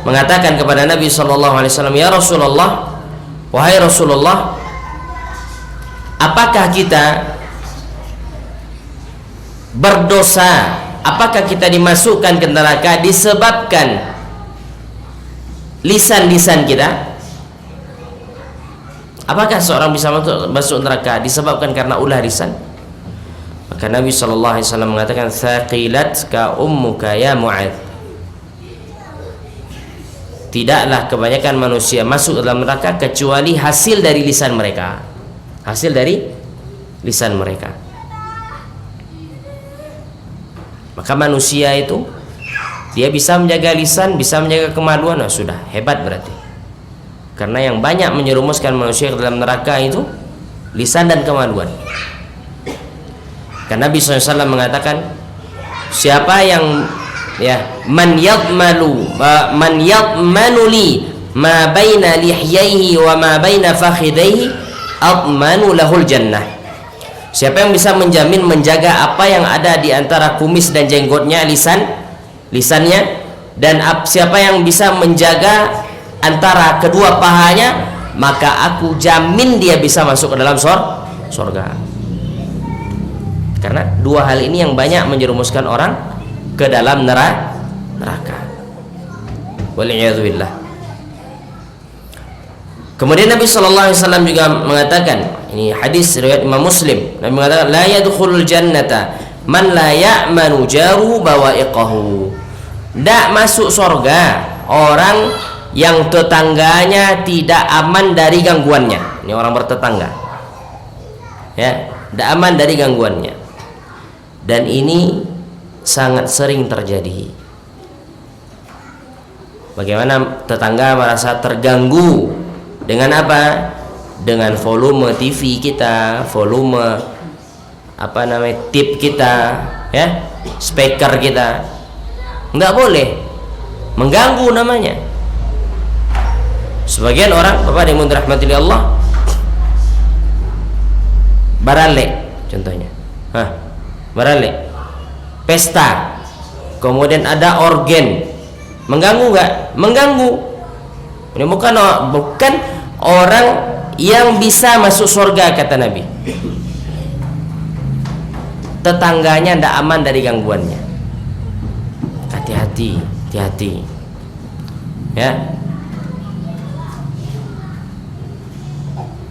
mengatakan kepada Nabi sallallahu alaihi wasallam, ya Rasulullah, wahai Rasulullah, apakah kita berdosa, apakah kita dimasukkan ke neraka disebabkan lisan-lisan kita? Apakah seorang bisa masuk neraka disebabkan karena ulah lisan? Maka Nabi sallallahu alaihi wasallam mengatakan, thaqilatka ummuka ya Mu'adz. Tidaklah kebanyakan manusia masuk dalam neraka kecuali hasil dari lisan mereka. Hasil dari lisan mereka. Maka manusia itu dia bisa menjaga lisan, bisa menjaga kemaluan, nah sudah hebat berarti. Karena yang banyak menyerumuskan manusia ke dalam neraka itu lisan dan kemaluan. Karena Nabi SAW mengatakan, siapa yang man yadmanu li ma baina lihyaihi wa ma baina fakhidaihi admanu lahul jannah. Siapa yang bisa menjamin, menjaga apa yang ada di antara kumis dan jenggotnya, lisannya, dan siapa yang bisa menjaga antara kedua pahanya, maka aku jamin dia bisa masuk ke dalam surga. Karena dua hal ini yang banyak menjerumuskan orang ke dalam neraka. Waliyadzubillah. Kemudian Nabi sallallahu alaihi wasallam juga mengatakan, ini hadis riwayat Imam Muslim, Nabi mengatakan, la yadkhulul jannata man la ya'manu jaruhu bawa'iqahu. Tidak masuk surga orang yang tetangganya tidak aman dari gangguannya. Ini orang bertetangga, ya, tidak aman dari gangguannya. Dan ini sangat sering terjadi. Bagaimana tetangga merasa terganggu dengan apa? Dengan volume TV kita, volume tip kita, ya, speaker kita. Nggak boleh, mengganggu namanya. Sebagian orang, Bapak yang dirahmati Allah, barale contohnya, barale, pesta, kemudian ada organ, mengganggu nggak? Mengganggu. Ini bukan orang yang bisa masuk surga, kata Nabi. Tetangganya tidak aman dari gangguannya. Hati-hati, hati-hati, ya.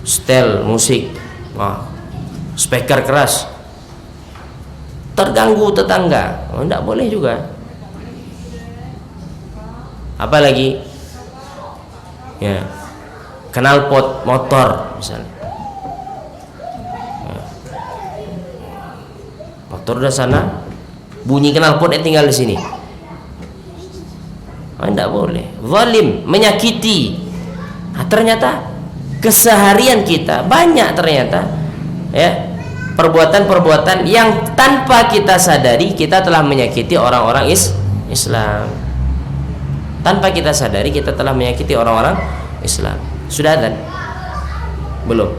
Setel musik, speaker keras, terganggu tetangga, tidak boleh juga. Apalagi, ya, knalpot motor misalnya, motor udah sana, bunyi knalpotnya tinggal di sini. Tidak boleh. Zalim, menyakiti. Ternyata keseharian kita banyak ternyata, ya, perbuatan-perbuatan yang tanpa kita sadari kita telah menyakiti orang-orang Islam. Tanpa kita sadari kita telah menyakiti orang-orang Islam. Sudah dan belum?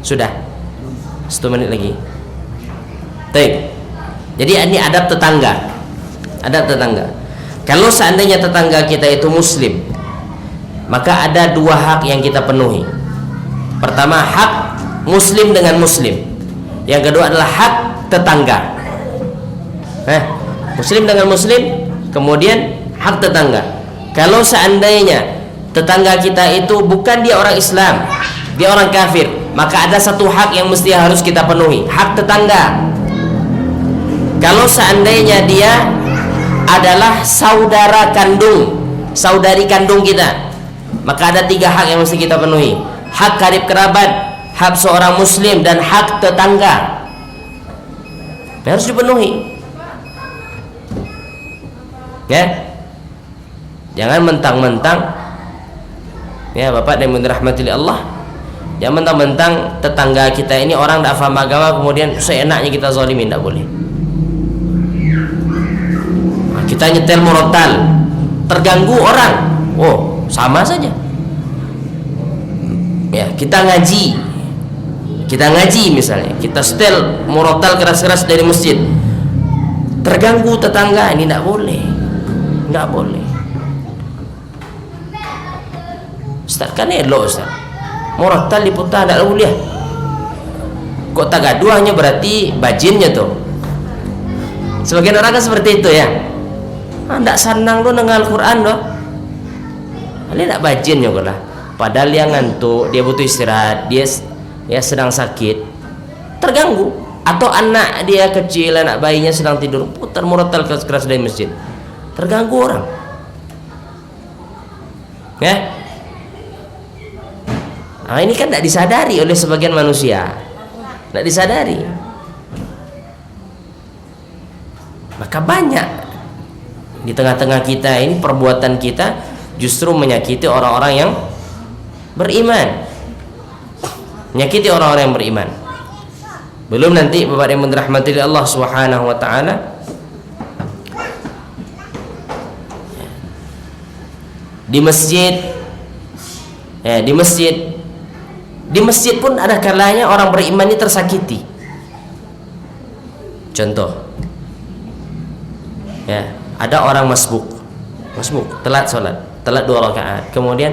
Sudah. 1 menit lagi. Baik. Jadi ini adab tetangga. Adab tetangga. Kalau seandainya tetangga kita itu muslim, maka ada 2 hak yang kita penuhi. Pertama, hak muslim dengan muslim. Yang kedua adalah hak tetangga. Muslim dengan muslim, kemudian hak tetangga. Kalau seandainya tetangga kita itu bukan dia orang Islam, dia orang kafir, maka ada 1 hak yang mesti harus kita penuhi, hak tetangga. Kalau seandainya dia adalah saudara kandung, saudari kandung kita, maka ada 3 hak yang mesti kita penuhi: hak karib kerabat, hak seorang muslim, dan hak tetangga. Harus dipenuhi, ya. Jangan mentang-mentang, ya Bapak dan Ibu dirahmati Allah, jangan mentang-mentang tetangga kita ini orang tidak paham agama kemudian seenaknya kita zalimin. Tidak boleh. Kita nyetel murotal, terganggu orang, sama saja. Ya, kita ngaji misalnya, kita setel murotal keras-keras dari masjid, terganggu tetangga, ini tidak boleh, tidak boleh. Ustaz, kan elok Ustaz, murotal diputar tidak boleh. Kok tak gaduh hanya berarti bajinnya tuh. Sebagian orang kan seperti itu, ya. Tidak senang lo dengan Al-Quran lo, ini tidak bajin juga lah. Padahal dia ngantuk, dia butuh istirahat, dia sedang sakit, terganggu. Atau anak dia kecil, anak bayinya sedang tidur, putar murotal keras dari masjid, terganggu orang, ya. Ini kan tidak disadari oleh sebagian manusia, tidak disadari. Maka banyak di tengah-tengah kita ini perbuatan kita justru menyakiti orang-orang yang beriman, menyakiti orang-orang yang beriman. Belum nanti Bapak yang dirahmati Allah Subhanahu wa taala, di masjid, di masjid pun ada kalanya orang beriman ini tersakiti. Contoh, ya, ada orang masbuk, telat sholat, telat 2 rakaat, kemudian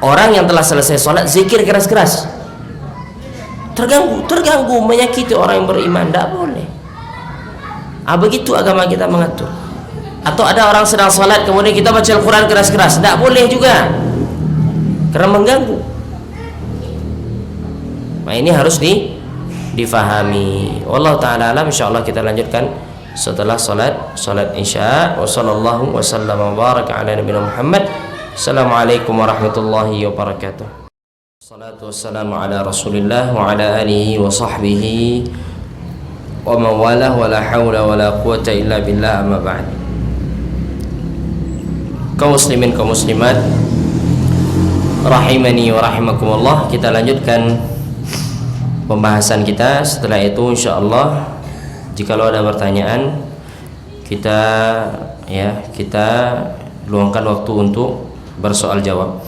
orang yang telah selesai sholat zikir keras-keras, terganggu, menyakiti orang yang beriman. Tidak boleh. Begitu agama kita mengatur. Atau ada orang sedang sholat kemudian kita baca Al-Quran keras-keras, tidak boleh juga, karena mengganggu. Nah, ini harus difahami. Wallahu ta'ala alam. Insyaallah kita lanjutkan setelah salat isya. Wa sallallahu wasallam wa baraka ala nabiyina Muhammad. Assalamualaikum warahmatullahi wabarakatuh. Salatu wassalamu ala Rasulillah wa ala alihi wa sahbihi wa man walah wa la haula wa la quwwata illa billah, amma ba'd. kaum muslimin kaum muslimat rahimani wa rahimakumullah, kita lanjutkan pembahasan kita. Setelah itu insyaallah jikalau ada pertanyaan kita luangkan waktu untuk bersoal jawab.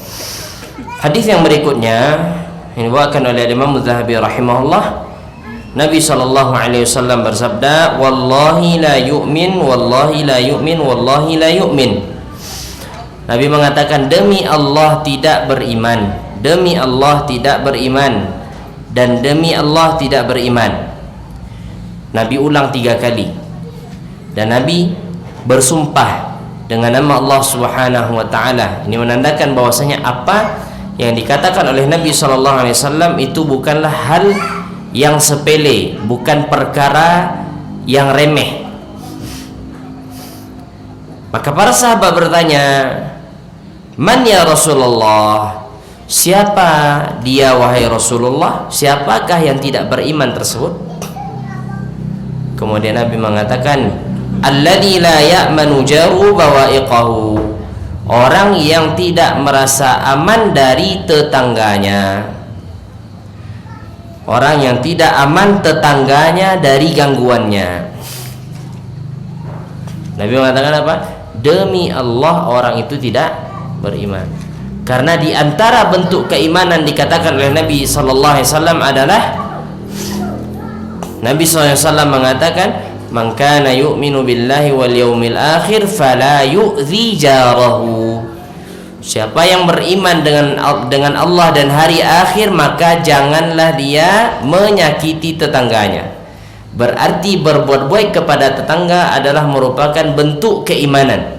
Hadis yang berikutnya ini dibawakan oleh Imam Az-Zahabi rahimahullah. Nabi sallallahu alaihi wasallam bersabda, "Wallahi la yu'min, wallahi la yu'min, wallahi la yu'min." Nabi mengatakan, demi Allah tidak beriman, demi Allah tidak beriman, dan demi Allah tidak beriman. Nabi ulang 3 kali. Dan Nabi bersumpah dengan nama Allah Subhanahu wa taala. Ini menandakan bahwasanya apa yang dikatakan oleh Nabi sallallahu alaihi wasallam itu bukanlah hal yang sepele, bukan perkara yang remeh. Maka para sahabat bertanya, "Man ya Rasulullah?" Siapa dia wahai Rasulullah? Siapakah yang tidak beriman tersebut? Kemudian Nabi mengatakan, "Alladzi la ya'manu jaru bawa'iqahu." Orang yang tidak merasa aman dari tetangganya. Orang yang tidak aman tetangganya dari gangguannya. Nabi mengatakan apa? Demi Allah orang itu tidak beriman. Karena di antara bentuk keimanan dikatakan oleh Nabi sallallahu alaihi wasallam adalah Nabi sallallahu alaihi wasallam mengatakan, "Man kana yu'minu billahi wal yaumil akhir fala yu'dzi jarahu." Siapa yang beriman dengan Allah dan hari akhir, maka janganlah dia menyakiti tetangganya. Berarti berbuat baik kepada tetangga adalah merupakan bentuk keimanan.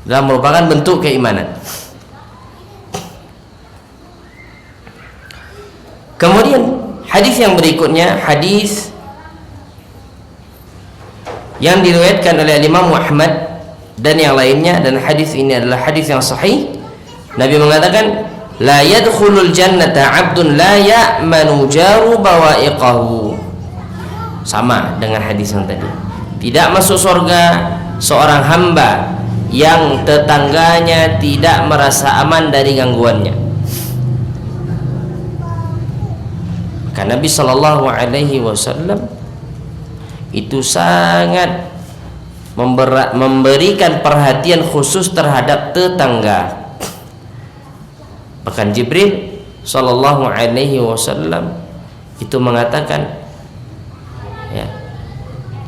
Adalah merupakan bentuk keimanan. Kemudian hadis yang berikutnya, hadis yang diriwayatkan oleh Imam Ahmad dan yang lainnya, dan hadis ini adalah hadis yang sahih. Nabi mengatakan, "La yadkhulul jannata 'abdun la ya'manu jaru bawa'iqahu." Sama dengan hadis yang tadi. Tidak masuk surga seorang hamba yang tetangganya tidak merasa aman dari gangguannya. Maka Nabi sallallahu alaihi wasallam itu sangat memberikan perhatian khusus terhadap tetangga. Bahkan Jibril sallallahu alaihi wasallam itu mengatakan,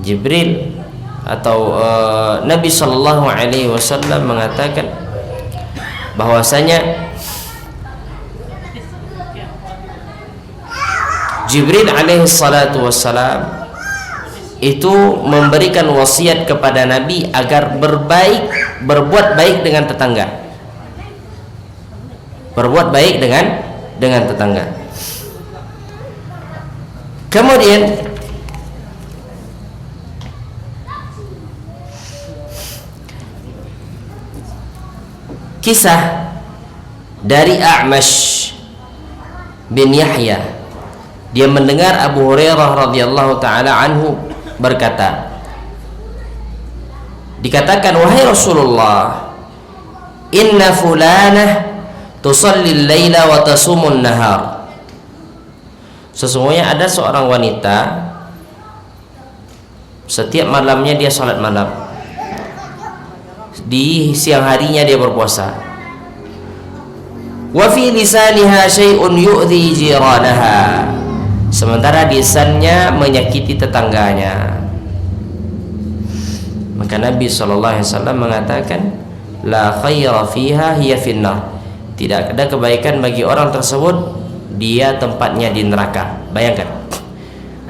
Jibril atau Nabi sallallahu alaihi wasallam mengatakan bahwasanya Jibril alaihi salatu wassalam itu memberikan wasiat kepada Nabi agar berbuat baik dengan tetangga. Berbuat baik dengan tetangga. Kemudian kisah dari A'mash bin Yahya. Dia mendengar Abu Hurairah radhiyallahu taala anhu berkata, dikatakan, "Wahai Rasulullah, inna fulanah tusalli al-laila wa tasumun nahar." Sesungguhnya ada seorang wanita setiap malamnya dia salat malam, di siang harinya dia berpuasa. Wa fi lisaniha syai'un yu'dhi jiranaha. Sementara lisannya menyakiti tetangganya. Maka Nabi SAW mengatakan, la khaira fiha hiya finnar. Tidak ada kebaikan bagi orang tersebut, dia tempatnya di neraka. Bayangkan,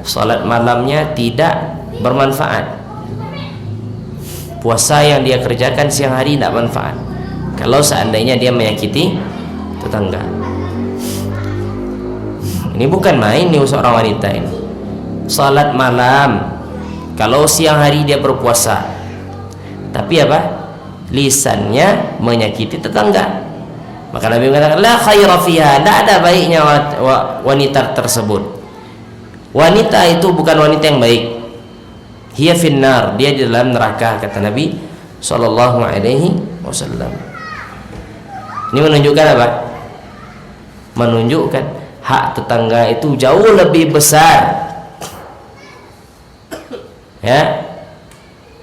salat malamnya tidak bermanfaat, puasa yang dia kerjakan siang hari tidak manfaat kalau seandainya dia menyakiti tetangga. Ini bukan main nih seorang wanita ini. Salat malam, kalau siang hari dia berpuasa, tapi apa? Lisannya menyakiti tetangga. Maka Nabi mengatakan, la khaira fiha, tidak ada baiknya wanita tersebut. Wanita itu bukan wanita yang baik. Hiya finnar, dia di dalam neraka, kata Nabi sallallahu alaihi wasallam. Ini menunjukkan apa? Menunjukkan hak tetangga itu jauh lebih besar. Ya.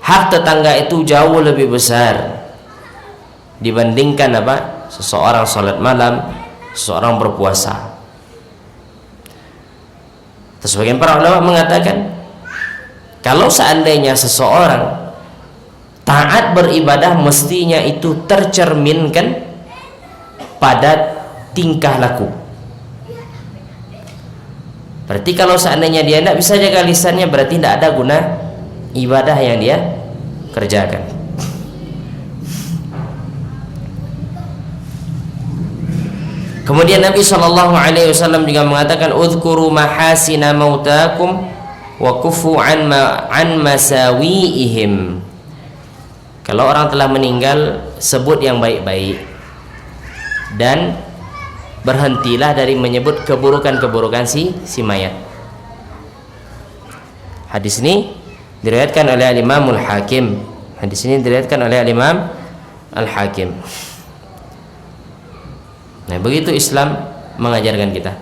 Hak tetangga itu jauh lebih besar dibandingkan apa? Seseorang salat malam, seseorang berpuasa. Sebagian para ulama mengatakan, kalau seandainya seseorang taat beribadah, mestinya itu tercerminkan pada tingkah laku. Berarti kalau seandainya dia tidak bisa jaga lisannya, berarti tidak ada guna ibadah yang dia kerjakan. Kemudian Nabi SAW juga mengatakan, "Udhkuru mahasina mautakum wa kufu an masawiihim." Kalau orang telah meninggal, sebut yang baik-baik dan berhentilah dari menyebut keburukan-keburukan si mayat. Hadis ini diriwayatkan oleh Imam Al-Hakim. Hadis ini diriwayatkan oleh Imam Al-Hakim. Nah, begitu Islam mengajarkan kita.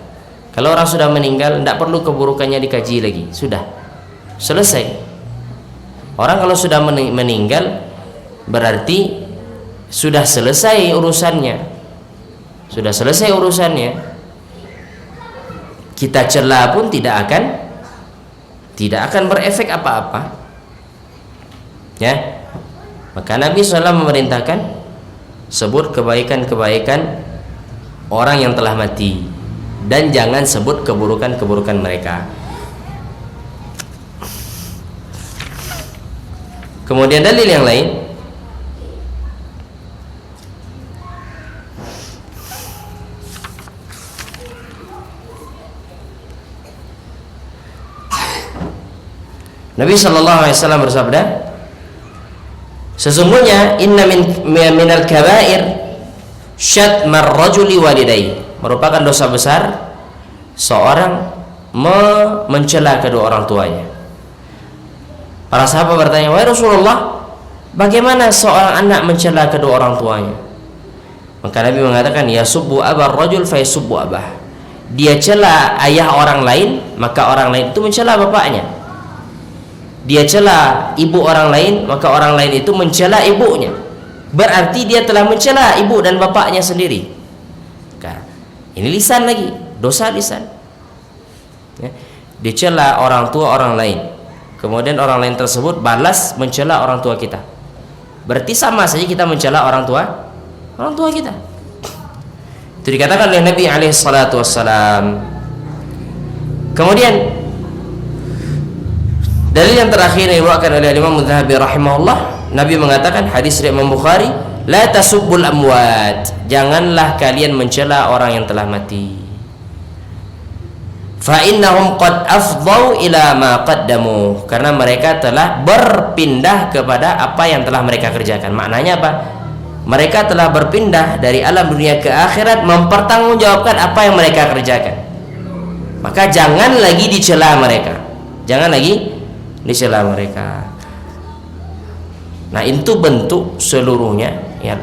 Kalau orang sudah meninggal, tidak perlu keburukannya dikaji lagi. Sudah selesai. Orang kalau sudah meninggal, berarti sudah selesai urusannya. Sudah selesai urusannya. Kita cela pun tidak akan berefek apa-apa. Ya. Maka Nabi SAW memerintahkan, sebut kebaikan-kebaikan orang yang telah mati dan jangan sebut keburukan-keburukan mereka. Kemudian dalil yang lain, Nabi SAW bersabda, sesungguhnya inna minal kabair syatmar rajuli walidayhi, merupakan dosa besar seorang mencela kedua orang tuanya. Para sahabat bertanya, "Wahai Rasulullah, bagaimana seorang anak mencela kedua orang tuanya?" Maka Nabi mengatakan, "Yasubbu abar rajul fa yasubbu abah." Dia cela ayah orang lain, maka orang lain itu mencela bapaknya. Dia cela ibu orang lain, maka orang lain itu mencela ibunya. Berarti dia telah mencela ibu dan bapaknya sendiri. Ini lisan lagi, dosa lisan. Ya. Dicela orang tua orang lain, kemudian orang lain tersebut balas mencela orang tua kita. Berarti sama saja kita mencela orang tua kita. Itu dikatakan oleh Nabi SAW. Kemudian dalil yang terakhir yang diriwayatkan oleh Imam Adz-Dzahabi rahimahullah, Nabi mengatakan, hadis riwayat Imam Bukhari, la tasubbul amwat, janganlah kalian mencela orang yang telah mati. Fa innahum qad afdhau ila ma qaddamu, karena mereka telah berpindah kepada apa yang telah mereka kerjakan. Maknanya apa? Mereka telah berpindah dari alam dunia ke akhirat, mempertanggungjawabkan apa yang mereka kerjakan. Maka jangan lagi dicela mereka. Jangan lagi dicela mereka. Nah, itu bentuk seluruhnya ya,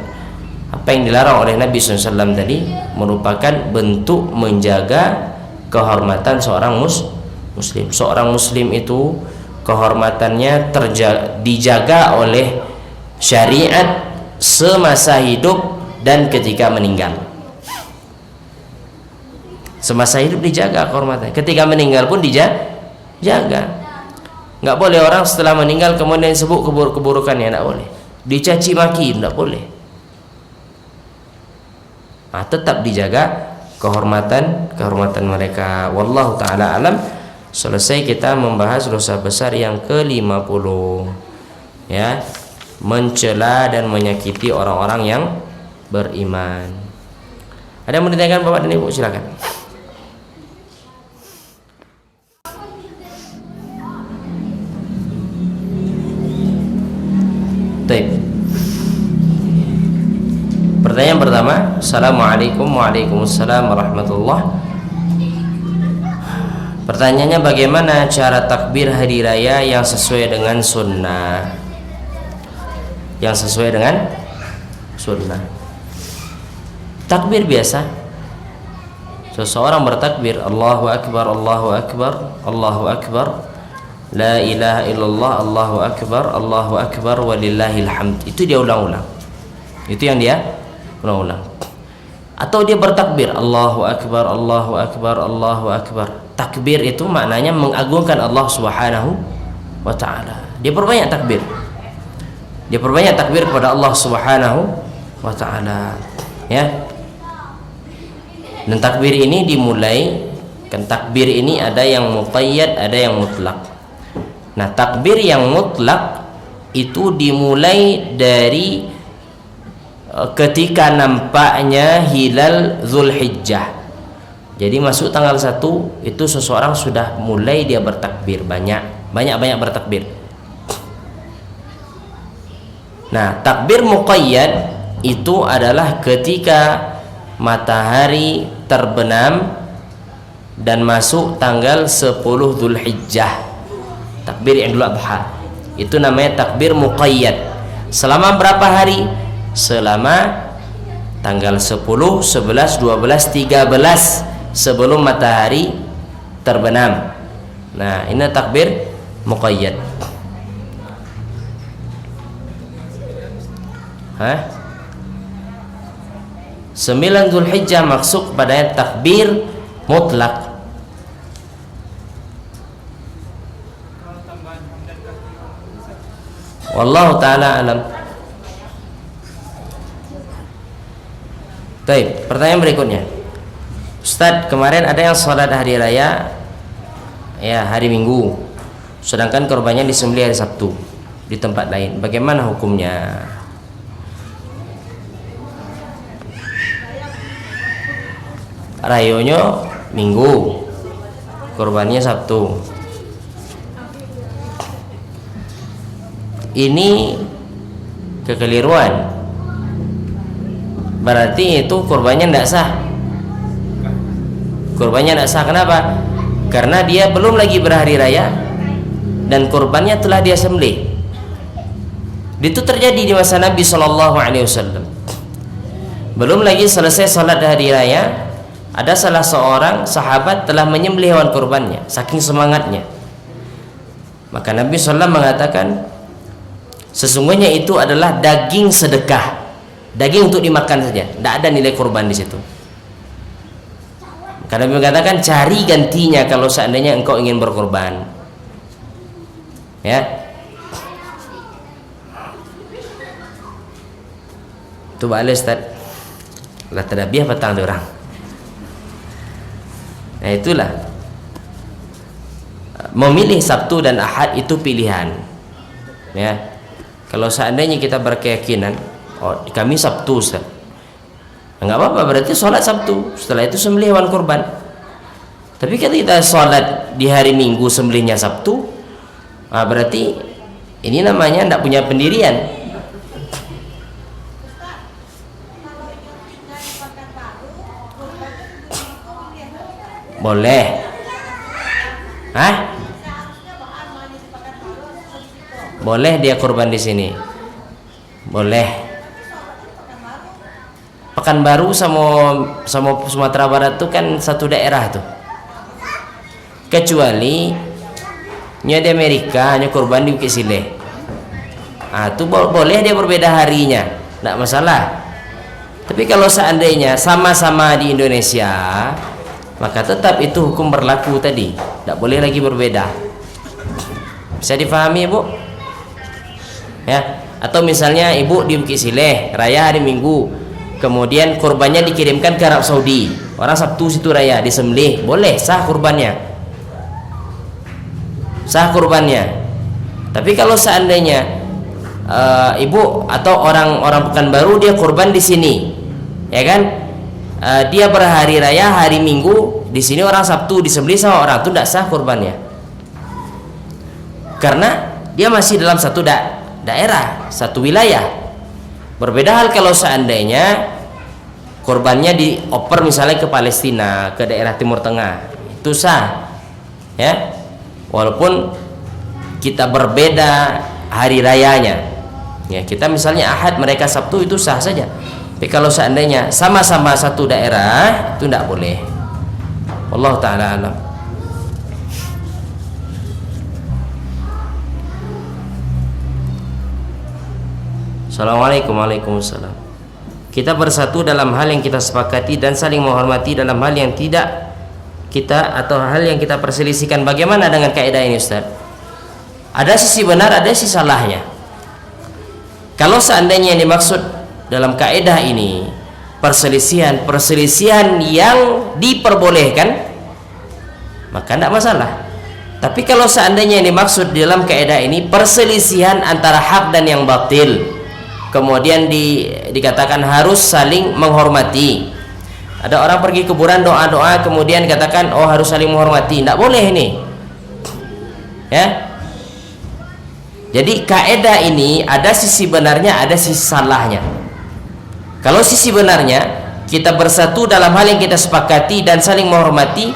apa yang dilarang oleh Nabi SAW tadi merupakan bentuk menjaga kehormatan seorang muslim. Seorang muslim itu kehormatannya dijaga oleh syariat semasa hidup dan ketika meninggal. Semasa hidup dijaga kehormatan, ketika meninggal pun dijaga. Nggak boleh orang setelah meninggal kemudian sebut keburukannya, nggak boleh. Dicaci maki, nggak boleh. Nah, tetap dijaga kehormatan mereka. Wallahu taala alam. Selesai kita membahas dosa besar yang ke-50, ya, mencela dan menyakiti orang-orang yang beriman. Ada yang mau ditanyakan Bapak dan Ibu? Silakan. Pertanyaan pertama, Assalamualaikum. Waalaikumsalam warahmatullah. Pertanyaannya, bagaimana cara takbir hari raya yang sesuai dengan sunnah? yang sesuai dengan sunnah. Takbir biasa, seseorang bertakbir Allahu Akbar, Allahu Akbar, Allahu Akbar, La ilaha illallah, Allahu Akbar, Allahu Akbar, walillahil hamd. Itu dia ulang-ulang. Itu yang dia ulang-ulang. Atau dia bertakbir Allahu Akbar, Allahu Akbar, Allahu Akbar. Takbir itu maknanya mengagungkan Allah Subhanahu wa ta'ala. Dia perbanyak takbir. Dia perbanyak takbir kepada Allah Subhanahu wa ta'ala. Ya. Dan takbir ini dimulai, kan takbir ini ada yang muqayyad, ada yang mutlak. Nah, takbir yang mutlak itu dimulai dari ketika nampaknya hilal Zulhijjah. Jadi masuk tanggal 1 itu seseorang sudah mulai dia bertakbir, banyak bertakbir. Nah, takbir muqayyad itu adalah ketika matahari terbenam dan masuk tanggal 10 Zulhijjah. Takbir Idul Adha itu namanya takbir muqayyad. Selama berapa hari? Selama tanggal 10, 11, 12, 13 sebelum matahari terbenam. Nah, ini takbir muqayyad. 9 Zulhijjah masuk pada takbir mutlak. Wallahu ta'ala alam. Baik, pertanyaan berikutnya. Ustadz, kemarin ada yang sholat hari raya ya hari Minggu, sedangkan korbannya disembelih hari Sabtu di tempat lain. Bagaimana hukumnya? Rayonya Minggu, korbannya Sabtu. Ini kekeliruan. Berarti itu korbannya tidak sah. Korbannya tidak sah. Kenapa? Karena dia belum lagi berhari raya dan korbannya telah dia sembelih. Itu terjadi di masa Nabi SAW. Belum lagi selesai salat hari raya, ada salah seorang sahabat telah menyembelih hewan korbannya, saking semangatnya. Maka Nabi SAW mengatakan, sesungguhnya itu adalah daging sedekah, daging untuk dimakan saja, tidak ada nilai korban di situ. Karena Nabi mengatakan, cari gantinya kalau seandainya engkau ingin berkorban. Ya, itu balik Ustaz. Lah tadabiah petang tu orang. Nah, itulah memilih Sabtu dan Ahad itu pilihan. Ya. Kalau seandainya kita berkeyakinan, oh kami Sabtu Ustaz, enggak apa-apa, berarti sholat Sabtu, setelah itu sembelih hewan kurban. Tapi kalau kita sholat di hari Minggu sembelihnya Sabtu, berarti ini namanya tidak punya pendirian. Boleh. Boleh dia kurban di sini. Boleh. Pekanbaru sama Sumatera Barat itu kan satu daerah tuh. Kecuali nya di Amerika hanya kurban di Bukit Sileh. Itu boleh dia berbeda harinya, tidak masalah. Tapi kalau seandainya sama-sama di Indonesia, maka tetap itu hukum berlaku tadi, tidak boleh lagi berbeda. Bisa difahami, Bu? Ya. Atau misalnya ibu di Bukit Sileh raya hari Minggu, kemudian kurbannya dikirimkan ke Arab Saudi, orang Sabtu situ raya disembelih, boleh, sah kurbannya, sah kurbannya. Tapi kalau seandainya ibu atau orang Pekanbaru dia kurban di sini, ya kan, dia berhari raya hari Minggu, di sini orang Sabtu disembelih sama orang itu, tidak sah kurbannya, karena dia masih dalam satu daerah, satu wilayah. Berbeda hal kalau seandainya korbannya dioper misalnya ke Palestina, ke daerah Timur Tengah, itu sah, ya, walaupun kita berbeda hari rayanya. Ya, kita misalnya Ahad, mereka Sabtu, itu sah saja. Tapi kalau seandainya sama-sama satu daerah, itu tidak boleh. Wallahu taala alam. Assalamualaikum. Waalaikumsalam. Kita bersatu dalam hal yang kita sepakati dan saling menghormati dalam hal yang tidak kita atau hal yang kita perselisihkan. Bagaimana dengan kaidah ini, Ustaz? Ada sisi benar, ada sisi salahnya. Kalau seandainya yang dimaksud dalam kaidah ini perselisihan yang diperbolehkan, maka tidak masalah. Tapi kalau seandainya yang dimaksud dalam kaidah ini perselisihan antara hak dan yang batil, kemudian dikatakan harus saling menghormati. Ada orang pergi kuburan doa-doa, kemudian katakan oh harus saling menghormati. Tidak boleh ini. Ya. Jadi kaidah ini ada sisi benarnya, ada sisi salahnya. Kalau sisi benarnya, kita bersatu dalam hal yang kita sepakati dan saling menghormati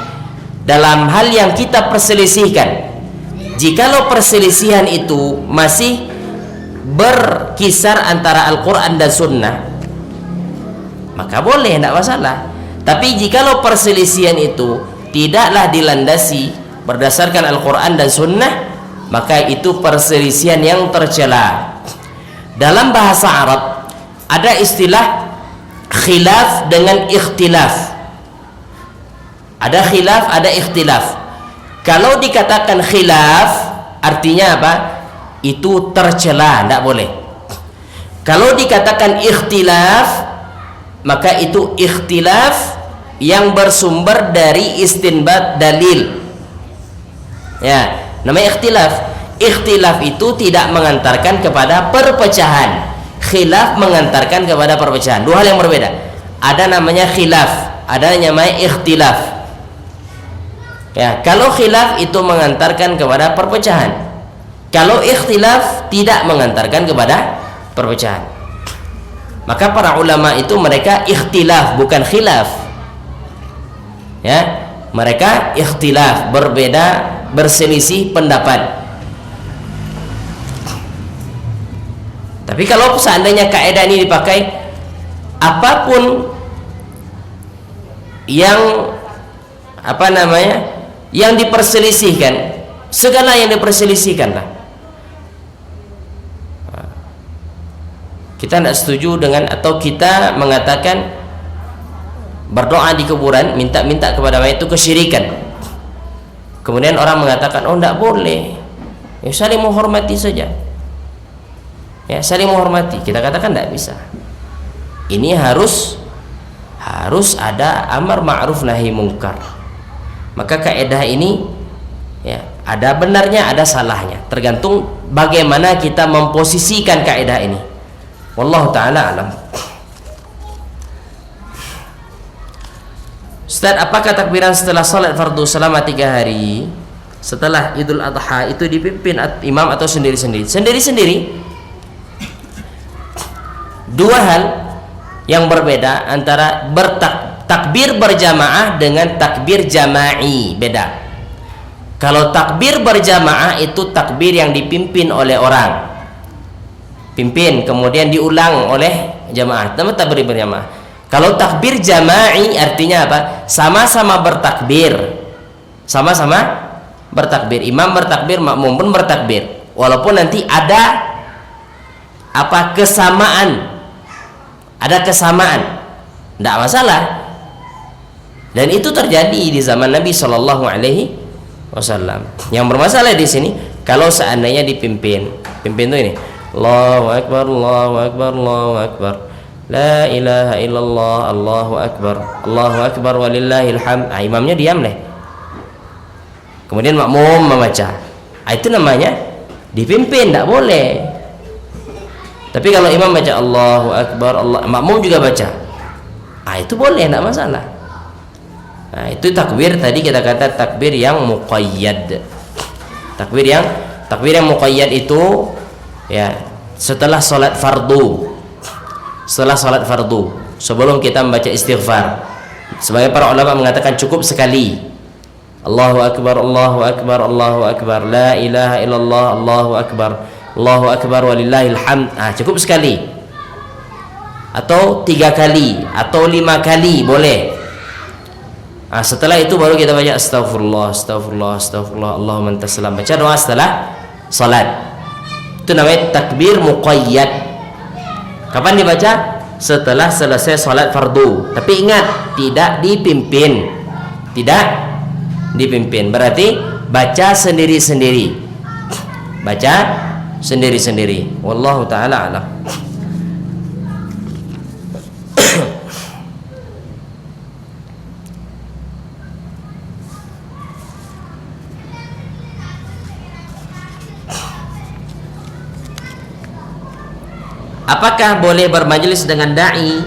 dalam hal yang kita perselisihkan. Jikalau perselisihan itu masih berkisar antara Al-Quran dan Sunnah, maka boleh, tidak masalah. Tapi jikalau perselisihan itu tidaklah dilandasi berdasarkan Al-Quran dan Sunnah, maka itu perselisihan yang tercela. Dalam bahasa Arab ada istilah khilaf dengan ikhtilaf. Ada khilaf, ada ikhtilaf. Kalau dikatakan khilaf, artinya apa? Itu tercela, tidak boleh. Kalau dikatakan ikhtilaf, maka itu ikhtilaf yang bersumber dari istinbat dalil. Ya, namanya ikhtilaf. Ikhtilaf itu tidak mengantarkan kepada perpecahan. Khilaf mengantarkan kepada perpecahan. Dua hal yang berbeda. Ada namanya khilaf, ada namanya ikhtilaf. Ya, kalau khilaf itu mengantarkan kepada perpecahan. Kalau ikhtilaf tidak mengantarkan kepada perpecahan. Maka para ulama itu mereka ikhtilaf, bukan khilaf. Ya, mereka ikhtilaf, berbeda, berselisih pendapat. Tapi kalau seandainya kaidah ini dipakai, apapun yang yang diperselisihkan, segala yang diperselisihkanlah. Kita tidak setuju dengan, atau kita mengatakan berdoa di kuburan, minta-minta kepada mayat itu kesyirikan. Kemudian orang mengatakan, oh tidak boleh, ya saling menghormati saja. Ya, saling menghormati. Kita katakan tidak bisa. Ini harus ada amar ma'ruf nahi mungkar. Maka kaidah ini ya ada benarnya, ada salahnya, tergantung bagaimana kita memposisikan kaidah ini. Wallahu ta'ala alam. Ustaz, apakah takbiran setelah salat fardu selama 3 hari setelah Idul Adha itu dipimpin imam atau sendiri-sendiri? Sendiri-sendiri. Dua hal yang berbeda antara takbir berjamaah dengan takbir jama'i, beda. Kalau takbir berjamaah itu takbir yang dipimpin oleh orang, pimpin kemudian diulang oleh jamaah, nama takbir berjamaah. Kalau takbir jama'i artinya apa? Sama-sama bertakbir, sama-sama bertakbir, imam bertakbir, makmum pun bertakbir, walaupun nanti ada kesamaan, tidak masalah. Dan itu terjadi di zaman Nabi Shallallahu Alaihi Wasallam. Yang bermasalah di sini kalau seandainya pimpin itu ini, Allahu Akbar, Allahu Akbar, Allahu Akbar, La ilaha illallah, Allahu Akbar, Allahu Akbar walillahil hamd. Imamnya diam deh, kemudian makmum membaca. Itu namanya dipimpin, tidak boleh. Tapi kalau imam baca Allahu Akbar, makmum juga baca, itu boleh, tidak masalah. Itu takbir, tadi kita kata takbir yang muqayyad. Takbir yang muqayyad itu ya setelah salat fardu. Setelah salat fardu, sebelum kita membaca istighfar. Sebagai para ulama mengatakan cukup sekali. Allahu Akbar, Allahu Akbar, Allahu Akbar, La ilaha illallah, Allahu Akbar, Allahu Akbar walillahil hamd. Cukup sekali, atau 3 kali, atau 5 kali boleh. Setelah itu baru kita baca astagfirullah, astagfirullah, astagfirullah, Allahumma antas salam. Baca doa setelah salat. Itu namanya takbir muqayyad. Kapan dibaca? Setelah selesai salat fardu. Tapi ingat, tidak dipimpin. Tidak dipimpin. Berarti baca sendiri-sendiri. Baca sendiri-sendiri. Wallahu taala a'lam. Apakah boleh bermajelis dengan dai?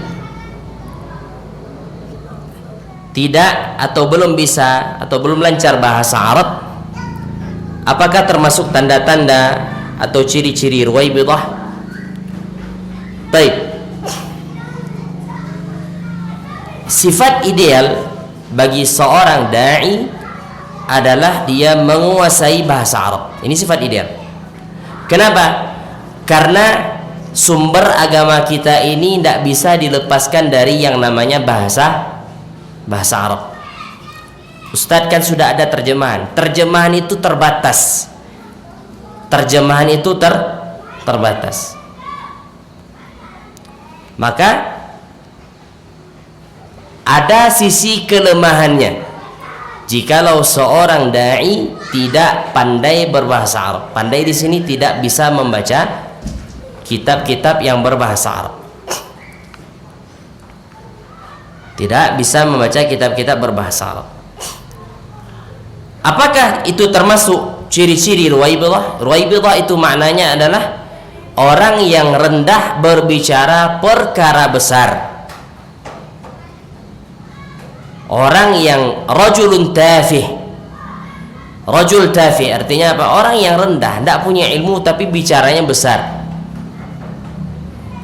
Tidak, atau belum bisa, atau belum lancar bahasa Arab? Apakah termasuk tanda-tanda atau ciri-ciri ruwaibidah? Baik. Sifat ideal bagi seorang dai adalah dia menguasai bahasa Arab. Ini sifat ideal. Kenapa? Karena sumber agama kita ini tidak bisa dilepaskan dari yang namanya bahasa Arab. Ustadz kan sudah ada terjemahan. Terjemahan itu terbatas. Terjemahan itu terbatas. Maka ada sisi kelemahannya jikalau seorang dai tidak pandai berbahasa Arab. Pandai di sini tidak bisa membaca kitab-kitab yang berbahasa Arab. Tidak bisa membaca kitab-kitab berbahasa Arab. Apakah itu termasuk ciri-ciri ruwaibidah? Ruwaibidah itu maknanya adalah orang yang rendah berbicara perkara besar. Orang yang rajulun tafih. Rajul tafih artinya apa? Orang yang rendah, tidak punya ilmu tapi bicaranya besar.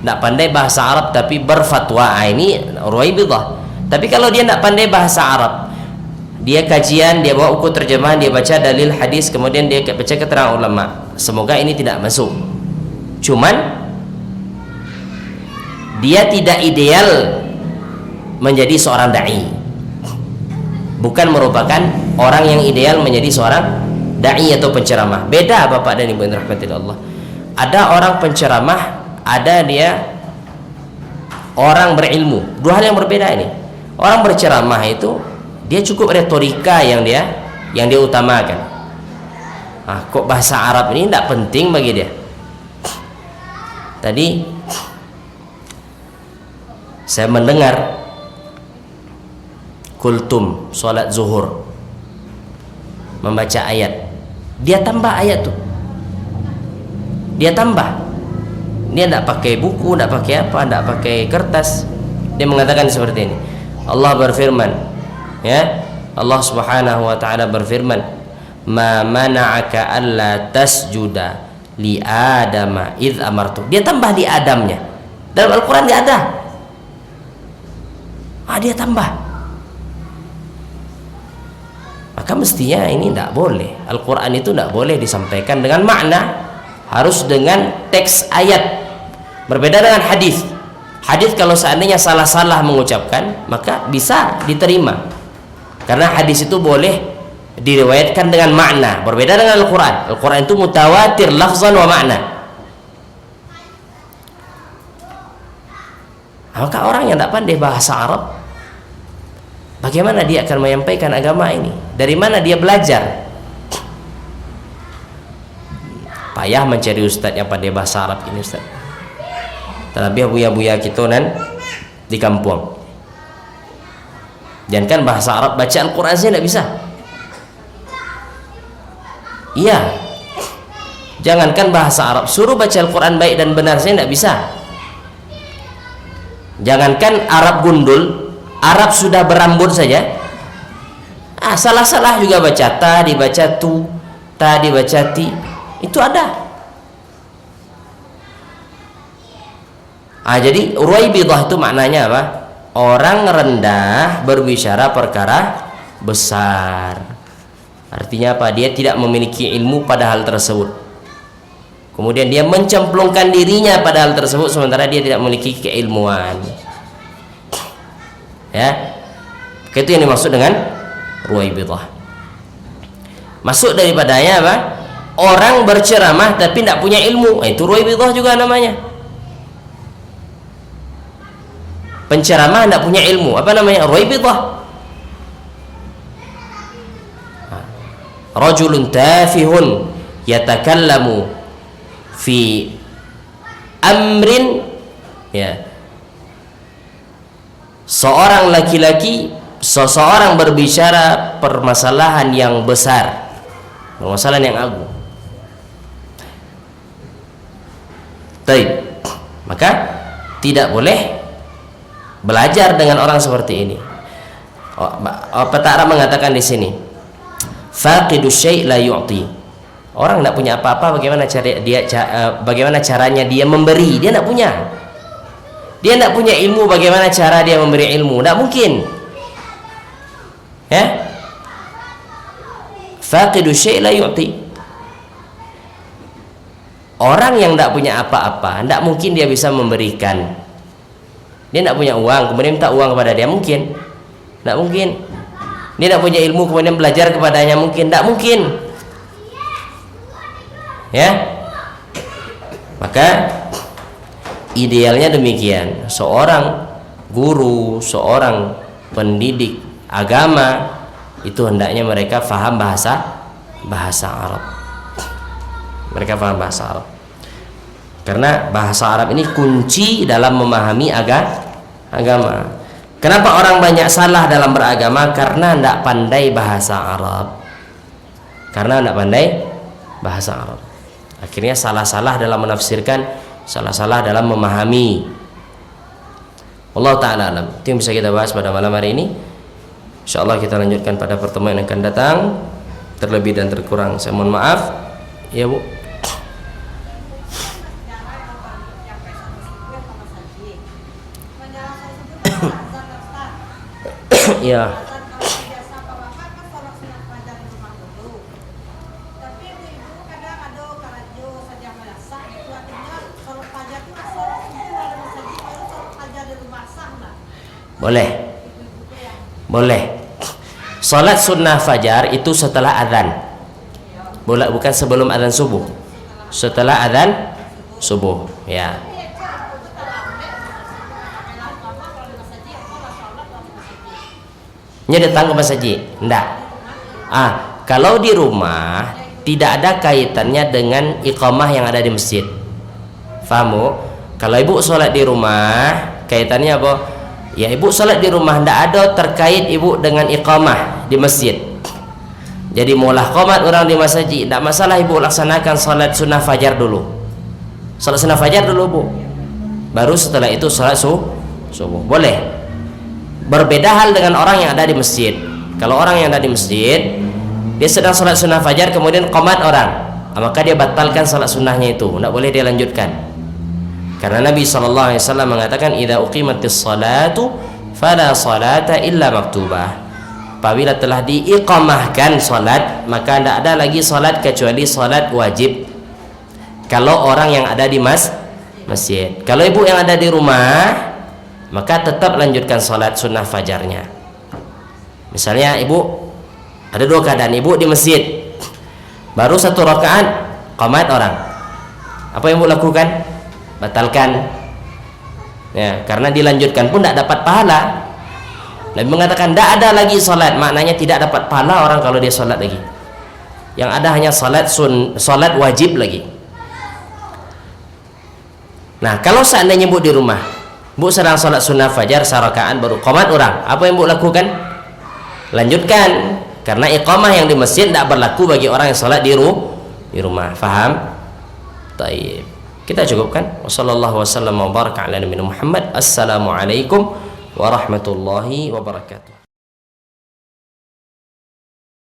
Tidak pandai bahasa Arab tapi berfatwa. Ini ruwaibidah. Tapi kalau dia tidak pandai bahasa Arab, dia kajian, dia bawa buku terjemahan, dia baca dalil hadis, kemudian dia baca keterangan ulama, semoga ini tidak masuk. Cuman dia tidak ideal menjadi seorang dai. Bukan merupakan orang yang ideal menjadi seorang dai atau penceramah. Beda Bapak dan Ibu yang dirahmati Allah. Ada orang penceramah, ada dia orang berilmu. Dua hal yang berbeda ini. Orang berceramah itu dia cukup retorika yang dia utamakan. Kok bahasa Arab ini tidak penting bagi dia. Tadi saya mendengar kultum sholat zuhur membaca ayat, dia tambah ayat tuh, dia tambah. Dia tidak pakai buku, tidak pakai apa, tidak pakai kertas. Dia mengatakan seperti ini. Allah berfirman, ya, Allah Subhanahu wa taala berfirman, "Ma mana'aka alla tasjuda li Adama idz amartu." Dia tambah di Adamnya. Dalam Al-Qur'an enggak ada. Dia tambah. Maka mestinya ini tidak boleh. Al-Qur'an itu tidak boleh disampaikan dengan makna, harus dengan teks ayat. Berbeda dengan hadis. Hadis kalau seandainya salah-salah mengucapkan, maka bisa diterima. Karena hadis itu boleh diriwayatkan dengan makna. Berbeda dengan Al-Quran. Al-Quran itu mutawatir lafzan wa makna. Maka orang yang tidak pandai bahasa Arab, bagaimana dia akan menyampaikan agama ini? Dari mana dia belajar? Payah mencari ustadz yang pandai bahasa Arab ini, ustadz. Terlebih buya-buya kita nan di kampung. Jangankan bahasa Arab, baca Al-Quran saja tidak bisa. Iya, jangankan bahasa Arab, suruh baca Al-Quran baik dan benar saja tidak bisa. Jangankan Arab gundul, Arab sudah berambut saja, salah-salah juga baca ta dibaca tu, ta dibaca ti, itu ada. Jadi ruwaibidah itu maknanya apa? Orang rendah berbicara perkara besar. Artinya apa? Dia tidak memiliki ilmu pada hal tersebut. kemudian dia mencemplungkan dirinya pada hal tersebut sementara dia tidak memiliki keilmuan. Ya, itu yang dimaksud dengan ruwaibidah. Masuk daripadanya apa? Orang berceramah tapi tidak punya ilmu, itu ruwaibidah juga namanya. Penceramah tidak punya ilmu, apa namanya? Ruwaibidah. Rajulun tafihun yatakallamu fi amrin, ya, seorang laki-laki, seseorang berbicara permasalahan yang besar, permasalahan yang agung. Baik, maka tidak boleh belajar dengan orang seperti ini. Peta Arab mengatakan di sini, faqidus syai' la yu'ti. Orang tidak punya apa-apa, bagaimana caranya dia memberi? Dia tidak punya. Dia tidak punya ilmu, bagaimana cara dia memberi ilmu? Tidak mungkin. Ya? Faqidus syai' la yu'ti. Orang yang tidak punya apa-apa, tidak mungkin dia bisa memberikan. Dia tidak punya uang, kemudian minta uang kepada dia, mungkin? Tidak mungkin. Dia tidak punya ilmu, kemudian belajar kepadanya, mungkin? Tidak mungkin. Ya, maka idealnya demikian. Seorang guru, seorang pendidik agama itu hendaknya mereka faham bahasa Arab. Mereka faham bahasa Arab, karena bahasa Arab ini kunci dalam memahami agama. Kenapa orang banyak salah dalam beragama? Karena tidak pandai bahasa Arab. Karena tidak pandai bahasa Arab, akhirnya salah-salah dalam menafsirkan, salah-salah dalam memahami. Allah Ta'ala alam. Itu yang bisa kita bahas pada malam hari ini. InsyaAllah kita lanjutkan pada pertemuan yang akan datang. Terlebih dan terkurang saya mohon maaf. Ya Bu. Ya. Boleh. Salat sunnah fajar itu setelah azan. Bukan sebelum azan subuh. Setelah azan subuh, ya. Nya datang ke masjid? Enggak. Kalau di rumah tidak ada kaitannya dengan iqamah yang ada di masjid. Fahamu? Kalau ibu sholat di rumah, kaitannya apa? Ya, ibu sholat di rumah, tidak ada terkait ibu dengan iqamah di masjid. Jadi maulah qomat orang di masjid, tidak masalah ibu laksanakan sholat sunnah fajar dulu. Sholat sunnah fajar dulu Bu, baru setelah itu sholat subuh. Boleh. Berbeda hal dengan orang yang ada di masjid. Kalau orang yang ada di masjid, dia sedang sholat sunnah fajar, kemudian qomat orang, maka dia batalkan sholat sunnahnya itu, tidak boleh dia lanjutkan. Karena Nabi SAW mengatakan, idza uqimatis salatu fala salata illa maktubah. Apabila telah diiqamahkan salat, maka tidak ada lagi salat kecuali salat wajib. Kalau orang yang ada di masjid. Kalau ibu yang ada di rumah, maka tetap lanjutkan salat sunnah fajarnya. Misalnya ibu ada dua keadaan, ibu di masjid, baru satu rakaat qomat orang, apa yang ibu lakukan? Batalkan, ya, karena dilanjutkan pun tidak dapat pahala. Nabi mengatakan tidak ada lagi salat, maknanya tidak dapat pahala orang kalau dia salat lagi. Yang ada hanya salat wajib lagi. Nah, kalau seandainya bu di rumah, bu sedang salat sunnah fajar sarakaan baru qomat orang, apa yang bu lakukan? Lanjutkan, karena iqamah yang di masjid tidak berlaku bagi orang yang salat di rumah. Faham? Taib. Kita cukupkan. Wassallallahu wasallam wa baraka ala nabiyina Muhammad. Assalamualaikum warahmatullahi wabarakatuh.